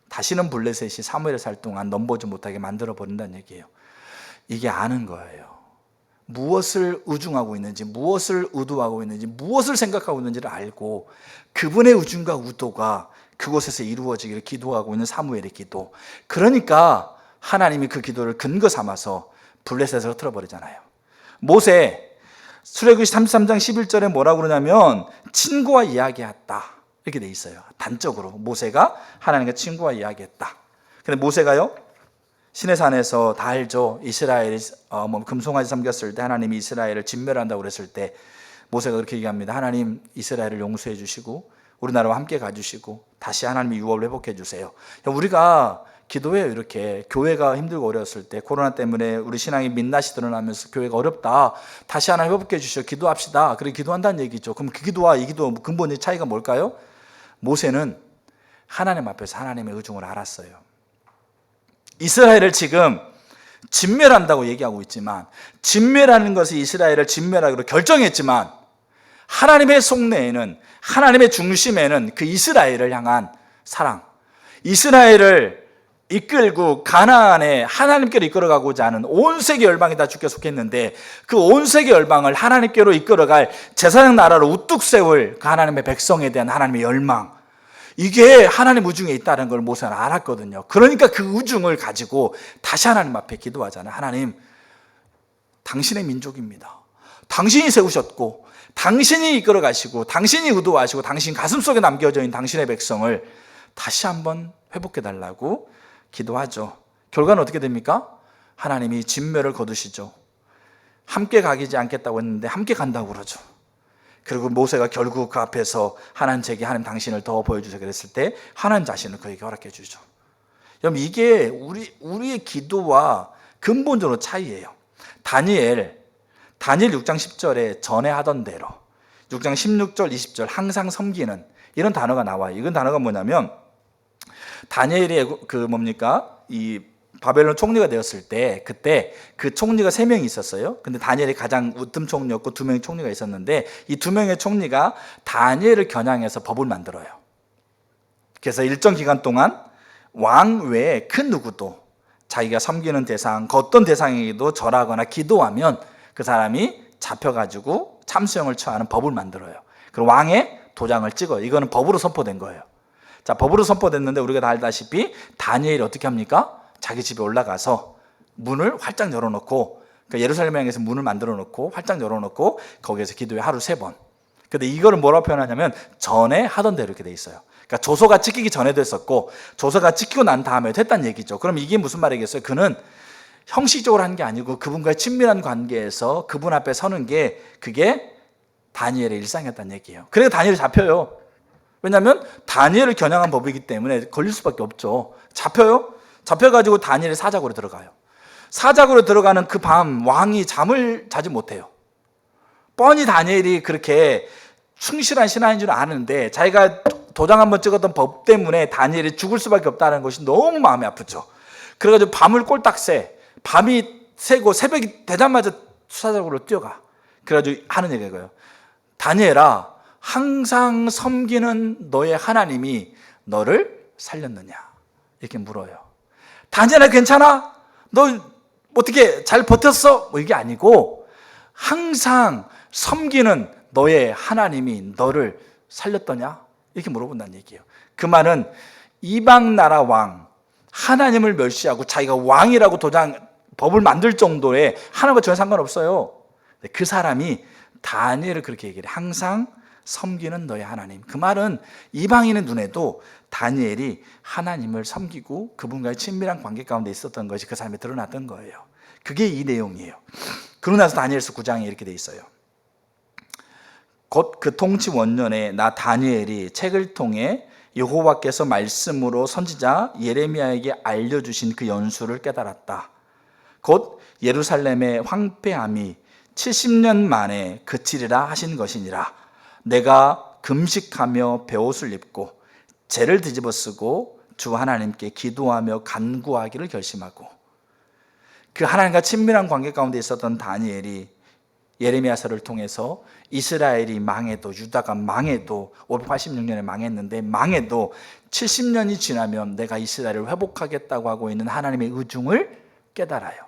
다시는 블레셋이 사무엘을 살 동안 넘보지 못하게 만들어 버린다는 얘기예요. 이게 아는 거예요. 무엇을 의중하고 있는지, 무엇을 의도하고 있는지, 무엇을 생각하고 있는지를 알고 그분의 의중과 의도가 그곳에서 이루어지기를 기도하고 있는 사무엘의 기도. 그러니까 하나님이 그 기도를 근거 삼아서 블레셋을 흐트러 버리잖아요. 모세 출애굽기 33장 11절에 뭐라고 그러냐면 친구와 이야기했다 이렇게 돼 있어요. 단적으로 모세가 하나님과 친구와 이야기했다. 근데 모세가요 시내산에서 다 알죠. 이스라엘이 금송아지 섬겼을 때 하나님이 이스라엘을 진멸한다고 그랬을 때 모세가 그렇게 얘기합니다. 하나님 이스라엘을 용서해 주시고 우리나라와 함께 가주시고 다시 하나님의 유업을 회복해 주세요. 우리가 기도해요. 이렇게 교회가 힘들고 어려웠을 때 코로나 때문에 우리 신앙이 민낯이 드러나면서 교회가 어렵다. 다시 하나님 회복해 주시오. 기도합시다. 그렇게 기도한다는 얘기죠. 그럼 그 기도와 이 기도 근본의 차이가 뭘까요? 모세는 하나님 앞에서 하나님의 의중을 알았어요. 이스라엘을 지금 진멸한다고 얘기하고 있지만 진멸하는 것이 이스라엘을 진멸하기로 결정했지만 하나님의 속내에는 하나님의 중심에는 그 이스라엘을 향한 사랑, 이스라엘을 이끌고 가나안에 하나님께로 이끌어가고자 하는 온 세계 열방이 다 주께 속했는데 그 온 세계 열방을 하나님께로 이끌어갈 제사장 나라로 우뚝 세울 그 하나님의 백성에 대한 하나님의 열망, 이게 하나님 의중에 있다는 걸 모세는 알았거든요. 그러니까 그 의중을 가지고 다시 하나님 앞에 기도하잖아요. 하나님, 당신의 민족입니다. 당신이 세우셨고 당신이 이끌어 가시고 당신이 의도하시고 당신 가슴속에 남겨져 있는 당신의 백성을 다시 한번 회복해 달라고 기도하죠. 결과는 어떻게 됩니까? 하나님이 진멸을 거두시죠. 함께 가기지 않겠다고 했는데 함께 간다고 그러죠. 그리고 모세가 결국 그 앞에서 하나님 제게 하나님 당신을 더 보여주세요 그랬을 때 하나님 자신을 그에게 허락해 주죠. 여러분 이게 우리의 기도와 근본적으로 차이예요. 다니엘 6장 10절에 전에 하던 대로 6장 16절 20절 항상 섬기는 이런 단어가 나와요. 이건 단어가 뭐냐면 다니엘이 이 바벨론 총리가 되었을 때 그때 그 총리가 3명이 있었어요. 근데 다니엘이 가장 우뜸 총리였고 2명의 총리가 있었는데 이 2명의 총리가 다니엘을 겨냥해서 법을 만들어요. 그래서 일정 기간 동안 왕 외에 그 누구도 자기가 섬기는 대상, 그 어떤 대상에게도 절하거나 기도하면 그 사람이 잡혀가지고 참수형을 처하는 법을 만들어요. 그리고 왕의 도장을 찍어요. 이거는 법으로 선포된 거예요. 자, 법으로 선포됐는데 우리가 다 알다시피 다니엘이 어떻게 합니까? 자기 집에 올라가서 문을 활짝 열어놓고 그러니까 예루살렘 향해서 문을 만들어 놓고 활짝 열어놓고 거기에서 기도해 하루 3번. 근데 이거를 뭐라고 표현하냐면 전에 하던 대로 이렇게 돼 있어요. 그러니까 조서가 찍히기 전에도 했었고 조서가 찍히고 난 다음에도 했다는 얘기죠. 그럼 이게 무슨 말이겠어요? 그는 형식적으로 한 게 아니고 그분과의 친밀한 관계에서 그분 앞에 서는 게 그게 다니엘의 일상이었다는 얘기예요. 그래서 다니엘이 잡혀요. 왜냐하면 다니엘을 겨냥한 법이기 때문에 걸릴 수밖에 없죠. 잡혀요. 잡혀가지고 다니엘이 사자고로 들어가요. 사자고로 들어가는 그 밤 왕이 잠을 자지 못해요. 뻔히 다니엘이 그렇게 충실한 신하인 줄 아는데 자기가 도장 한번 찍었던 법 때문에 다니엘이 죽을 수밖에 없다는 것이 너무 마음이 아프죠. 그래가지고 밤을 꼴딱 새. 밤이 새고 새벽이 되자마자 사자고로 뛰어가. 그래가지고 하는 얘기가 이거예요. 다니엘아, 항상 섬기는 너의 하나님이 너를 살렸느냐? 이렇게 물어요. 다니엘아 괜찮아? 너 어떻게 잘 버텼어? 뭐 이게 아니고 항상 섬기는 너의 하나님이 너를 살렸더냐? 이렇게 물어본다는 얘기예요. 그 말은 이방 나라 왕, 하나님을 멸시하고 자기가 왕이라고 법을 만들 정도의 하나님과 전혀 상관없어요. 그 사람이 다니엘을 그렇게 얘기해요. 항상 섬기는 너의 하나님. 그 말은 이방인의 눈에도 다니엘이 하나님을 섬기고 그분과의 친밀한 관계 가운데 있었던 것이 그 사람에 드러났던 거예요. 그게 이 내용이에요. 그러고 나서 다니엘서 9장에 이렇게 돼 있어요. 곧 그 통치 원년에 나 다니엘이 책을 통해 여호와께서 말씀으로 선지자 예레미야에게 알려주신 그 연수를 깨달았다. 곧 예루살렘의 황폐함이 70년 만에 그치리라 하신 것이니라. 내가 금식하며 베옷을 입고 죄를 뒤집어 쓰고 주 하나님께 기도하며 간구하기를 결심하고, 그 하나님과 친밀한 관계 가운데 있었던 다니엘이 예레미야서를 통해서 이스라엘이 망해도, 유다가 망해도, 586년에 망했는데 망해도 70년이 지나면 내가 이스라엘을 회복하겠다고 하고 있는 하나님의 의중을 깨달아요.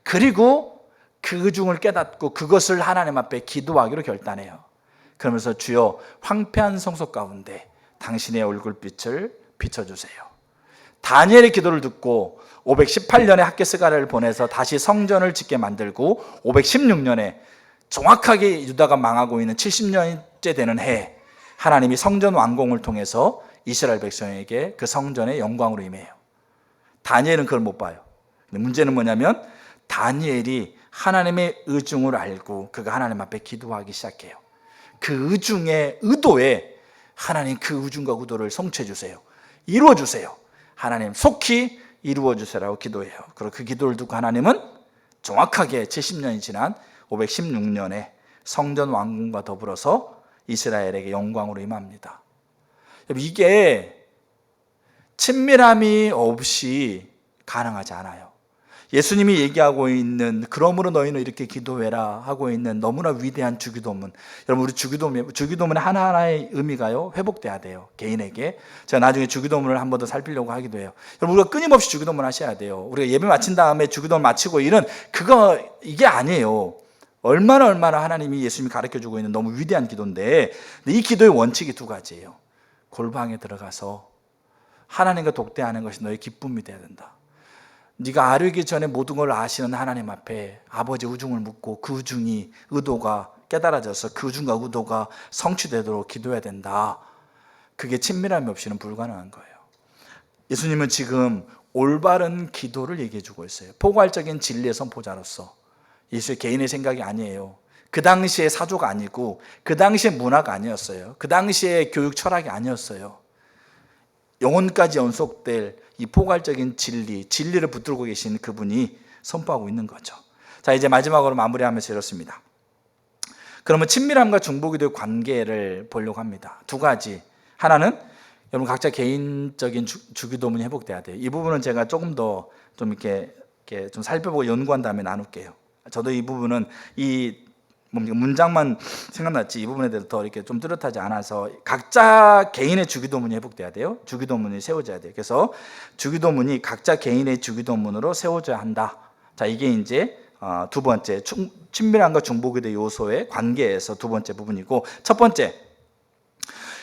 그리고 그 의중을 깨닫고 그것을 하나님 앞에 기도하기로 결단해요. 그러면서 주여 황폐한 성소 가운데 당신의 얼굴빛을 비춰주세요. 다니엘의 기도를 듣고 518년에 학개스가를 보내서 다시 성전을 짓게 만들고 516년에 정확하게 유다가 망하고 있는 70년째 되는 해에 하나님이 성전 완공을 통해서 이스라엘 백성에게 그 성전의 영광으로 임해요. 다니엘은 그걸 못 봐요. 근데 문제는 뭐냐면 다니엘이 하나님의 의중을 알고 그가 하나님 앞에 기도하기 시작해요. 그 의중의 의도에 하나님, 그 의중과 의도를 성취해 주세요. 이루어 주세요. 하나님 속히 이루어 주세요라고 기도해요. 그리고 그 기도를 듣고 하나님은 정확하게 70년이 지난 516년에 성전 완공과 더불어서 이스라엘에게 영광으로 임합니다. 이게 친밀함이 없이 가능하지 않아요. 예수님이 얘기하고 있는 그러므로 너희는 이렇게 기도해라 하고 있는 너무나 위대한 주기도문, 여러분 우리 주기도문의 하나하나의 의미가요 회복돼야 돼요. 개인에게. 제가 나중에 주기도문을 한 번 더 살피려고 하기도 해요. 여러분 우리가 끊임없이 주기도문 하셔야 돼요. 우리가 예배 마친 다음에 주기도문 마치고 이런 이게 아니에요. 얼마나 하나님이 예수님이 가르쳐주고 있는 너무 위대한 기도인데, 이 기도의 원칙이 두 가지예요. 골방에 들어가서 하나님과 독대하는 것이 너의 기쁨이 되어야 된다. 네가 아뢰기 전에 모든 걸 아시는 하나님 앞에 아버지 의중을 묻고 그 의중이, 의도가 깨달아져서 그 의중과 의도가 성취되도록 기도해야 된다. 그게 친밀함이 없이는 불가능한 거예요. 예수님은 지금 올바른 기도를 얘기해 주고 있어요. 포괄적인 진리의 선포자로서. 예수의 개인의 생각이 아니에요. 그 당시의 사조가 아니고 그 당시의 문화가 아니었어요. 그 당시의 교육 철학이 아니었어요. 영혼까지 연속될 이 포괄적인 진리를 붙들고 계신 그분이 선포하고 있는 거죠. 자, 이제 마지막으로 마무리하면서 이렇습니다. 그러면 친밀함과 중보기도의 관계를 보려고 합니다. 두 가지. 하나는 여러분 각자 개인적인 주기도문이 회복돼야 돼요. 이 부분은 제가 조금 더 좀 이렇게 좀 살펴보고 연구한 다음에 나눌게요. 저도 이 부분은 문장만 생각났지 이 부분에 대해서 더 이렇게 좀 뚜렷하지 않아서 각자 개인의 주기도문이 회복돼야 돼요. 주기도문이 세워져야 돼요. 그래서 주기도문이 각자 개인의 주기도문으로 세워져야 한다. 자, 이게 이제 두 번째 친밀함과 중보기도의 요소의 관계에서 두 번째 부분이고, 첫 번째,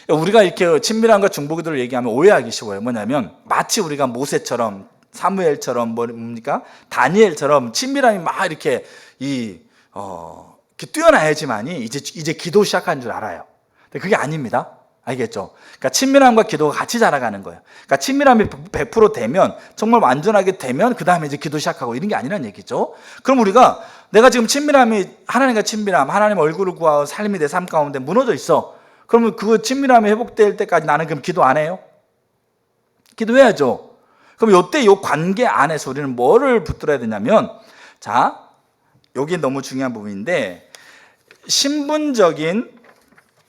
우리가 이렇게 친밀함과 중보기도를 얘기하면 오해하기 쉬워요. 뭐냐면 마치 우리가 모세처럼, 사무엘처럼, 다니엘처럼 친밀함이 막 이렇게 뛰어나야지만이 이제 기도 시작한 줄 알아요. 근데 그게 아닙니다. 알겠죠? 그러니까 친밀함과 기도가 같이 자라가는 거예요. 그러니까 친밀함이 100% 되면, 정말 완전하게 되면 그 다음에 이제 기도 시작하고 이런 게 아니란 얘기죠. 그럼 내가 지금 하나님과 친밀함, 하나님 얼굴을 구하고 삶이 내 삶 가운데 무너져 있어. 그러면 그 친밀함이 회복될 때까지 나는 그럼 기도 안 해요? 기도해야죠. 그럼 이때 이 관계 안에서 우리는 뭐를 붙들어야 되냐면, 자, 여기 너무 중요한 부분인데, 신분적인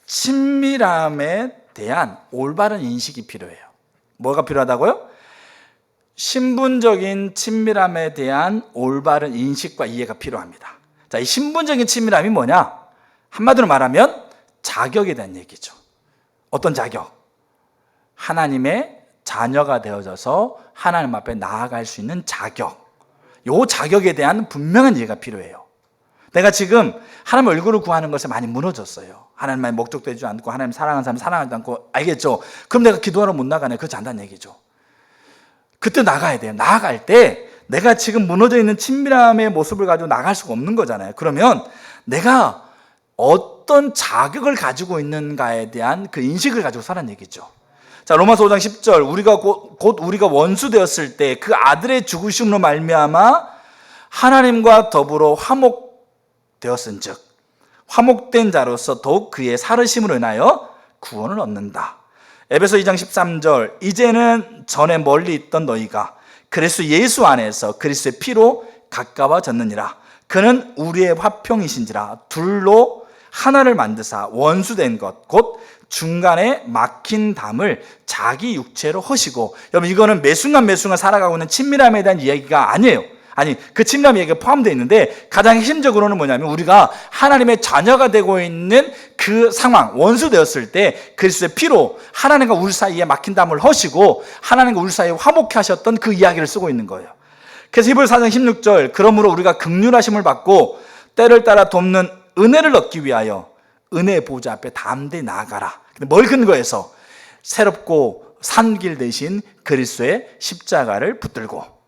친밀함에 대한 올바른 인식이 필요해요. 뭐가 필요하다고요? 신분적인 친밀함에 대한 올바른 인식과 이해가 필요합니다. 자, 이 신분적인 친밀함이 뭐냐? 한마디로 말하면 자격에 대한 얘기죠. 어떤 자격? 하나님의 자녀가 되어져서 하나님 앞에 나아갈 수 있는 자격. 이 자격에 대한 분명한 이해가 필요해요. 내가 지금 하나님 얼굴을 구하는 것에 많이 무너졌어요. 하나님만이 목적되지 않고 하나님 사랑하는 사람 사랑하지 않고, 알겠죠? 그럼 내가 기도하러 못 나가네. 그렇지 않다는 얘기죠. 그때 나가야 돼요. 나아갈 때 내가 지금 무너져 있는 친밀함의 모습을 가지고 나갈 수가 없는 거잖아요. 그러면 내가 어떤 자격을 가지고 있는가에 대한 그 인식을 가지고 살아는 얘기죠. 자, 로마서 5장 10절, 우리가 곧 우리가 원수 되었을 때 그 아들의 죽으심으로 말미암아 하나님과 더불어 화목되었은즉 화목된 자로서 더욱 그의 살으심으로 인하여 구원을 얻는다. 에베소 2장 13절, 이제는 전에 멀리 있던 너희가 그리스도 예수 안에서 그리스도의 피로 가까워졌느니라. 그는 우리의 화평이신지라. 둘로 하나를 만드사 원수된 것 곧 중간에 막힌 담을 자기 육체로 허시고. 여러분, 이거는 매 순간 살아가고 있는 친밀함에 대한 이야기가 아니에요. 아니, 그 친밀함 얘기가 포함되어 있는데 가장 핵심적으로는 뭐냐면 우리가 하나님의 자녀가 되고 있는 그 상황, 원수 되었을 때 그리스도의 피로 하나님과 우리 사이에 막힌 담을 허시고 하나님과 우리 사이에 화목케 하셨던 그 이야기를 쓰고 있는 거예요. 그래서 히브리서 4장 16절, 그러므로 우리가 긍휼하심을 받고 때를 따라 돕는 은혜를 얻기 위하여 은혜의 보좌 앞에 담대히 나아가라. 근데 뭘 근거해서? 새롭고 산 길 대신 그리스도의 십자가를 붙들고.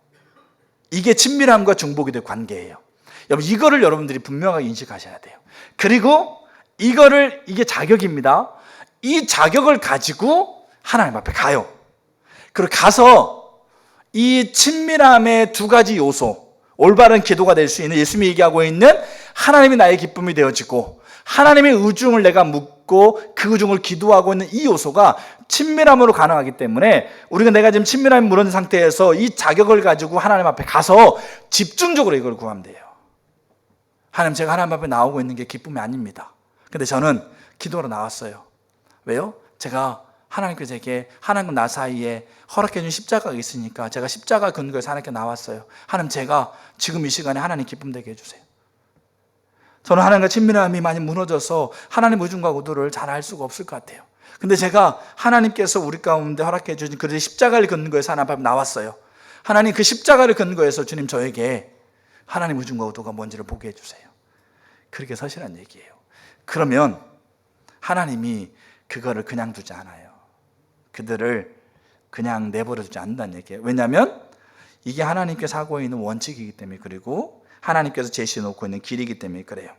이게 친밀함과 중보기도의 관계예요. 여러분, 이거를 여러분들이 분명하게 인식하셔야 돼요. 그리고 이게 자격입니다. 이 자격을 가지고 하나님 앞에 가요. 그리고 가서 이 친밀함의 두 가지 요소, 올바른 기도가 될 수 있는, 예수님이 얘기하고 있는 하나님이 나의 기쁨이 되어지고 하나님의 의중을 내가 묻고 그 의중을 기도하고 있는 이 요소가 친밀함으로 가능하기 때문에 우리가 내가 지금 친밀함이 무너진 상태에서 이 자격을 가지고 하나님 앞에 가서 집중적으로 이걸 구하면 돼요. 하나님, 제가 하나님 앞에 나오고 있는 게 기쁨이 아닙니다. 근데 저는 기도로 나왔어요. 왜요? 제가 하나님께서 제게 하나님과 나 사이에 허락해 준 십자가가 있으니까 제가 십자가 근거에서 하나님께 나왔어요. 하나님, 제가 지금 이 시간에 하나님 기쁨 되게 해주세요. 저는 하나님과 친밀함이 많이 무너져서 하나님 의중과 구도를 잘 알 수가 없을 것 같아요. 근데 제가 하나님께서 우리 가운데 허락해 주신 그 십자가를 근거해서 하나님 앞에 나왔어요. 하나님, 그 십자가를 근거해서 주님 저에게 하나님 의중과 구도가 뭔지를 보게 해주세요. 그렇게 서시란 얘기예요. 그러면 하나님이 그거를 그냥 두지 않아요. 그들을 그냥 내버려 두지 않는다는 얘기예요. 왜냐하면 이게 하나님께서 하고 있는 원칙이기 때문에, 그리고 하나님께서 제시해 놓고 있는 길이기 때문에 그래요.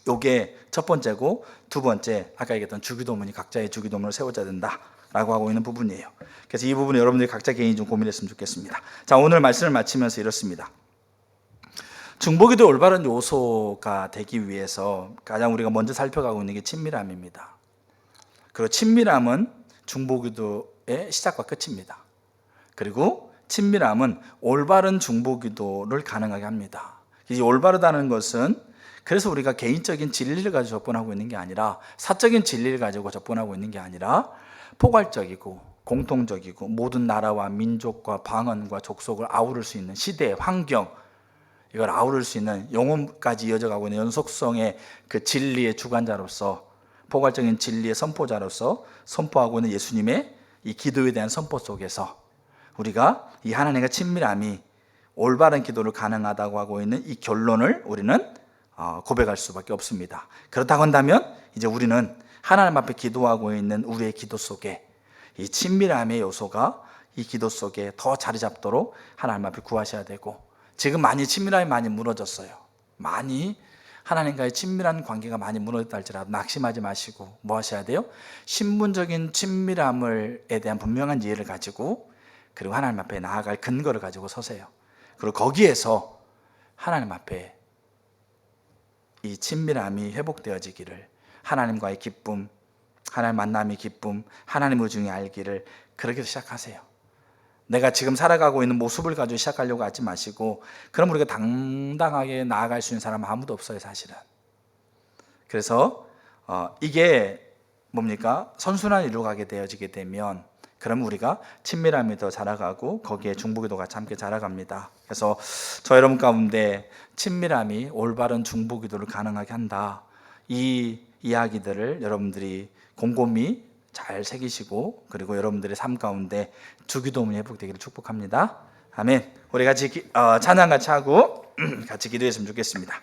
요게 첫 번째고, 두 번째, 아까 얘기했던 주기도문이 각자의 주기도문을 세워져야 된다라고 하고 있는 부분이에요. 그래서 이 부분을 여러분들이 각자 개인이 좀 고민했으면 좋겠습니다. 자, 오늘 말씀을 마치면서 이렇습니다. 중보기도의 올바른 요소가 되기 위해서 가장 우리가 먼저 살펴가고 있는 게 친밀함입니다. 그리고 친밀함은 중보기도의 시작과 끝입니다. 그리고 친밀함은 올바른 중보기도를 가능하게 합니다. 이 올바르다는 것은 그래서 우리가 개인적인 진리를 가지고 접근하고 있는 게 아니라, 사적인 진리를 가지고 접근하고 있는 게 아니라 포괄적이고 공통적이고 모든 나라와 민족과 방언과 족속을 아우를 수 있는 시대, 환경, 이걸 아우를 수 있는 영혼까지 이어져가고 있는 연속성의 그 진리의 주관자로서, 포괄적인 진리의 선포자로서 선포하고 있는 예수님의 이 기도에 대한 선포 속에서 우리가 이 하나님과 친밀함이 올바른 기도를 가능하다고 하고 있는 이 결론을 우리는 고백할 수밖에 없습니다. 그렇다고 한다면 이제 우리는 하나님 앞에 기도하고 있는 우리의 기도 속에 이 친밀함의 요소가 이 기도 속에 더 자리 잡도록 하나님 앞에 구하셔야 되고, 지금 많이 친밀함이 많이 무너졌어요. 많이 하나님과의 친밀한 관계가 많이 무너졌다 할지라도 낙심하지 마시고 뭐 하셔야 돼요? 신분적인 친밀함에 대한 분명한 이해를 가지고, 그리고 하나님 앞에 나아갈 근거를 가지고 서세요. 그리고 거기에서 하나님 앞에 이 친밀함이 회복되어지기를, 하나님과의 기쁨, 하나님 만남의 기쁨, 하나님 의중의 알기를 그렇게 시작하세요. 내가 지금 살아가고 있는 모습을 가지고 시작하려고 하지 마시고, 그럼 우리가 당당하게 나아갈 수 있는 사람은 아무도 없어요, 사실은. 그래서 이게 뭡니까? 선순환을 이루어가게 되어지게 되면 그럼 우리가 친밀함이 더 자라가고 거기에 중보기도가 같이 함께 자라갑니다. 그래서 저 여러분 가운데 친밀함이 올바른 중보기도를 가능하게 한다, 이 이야기들을 여러분들이 곰곰이 잘 새기시고, 그리고 여러분들의 삶 가운데 주기도문이 회복되기를 축복합니다. 아멘. 우리 같이 찬양 같이 하고 같이 기도했으면 좋겠습니다.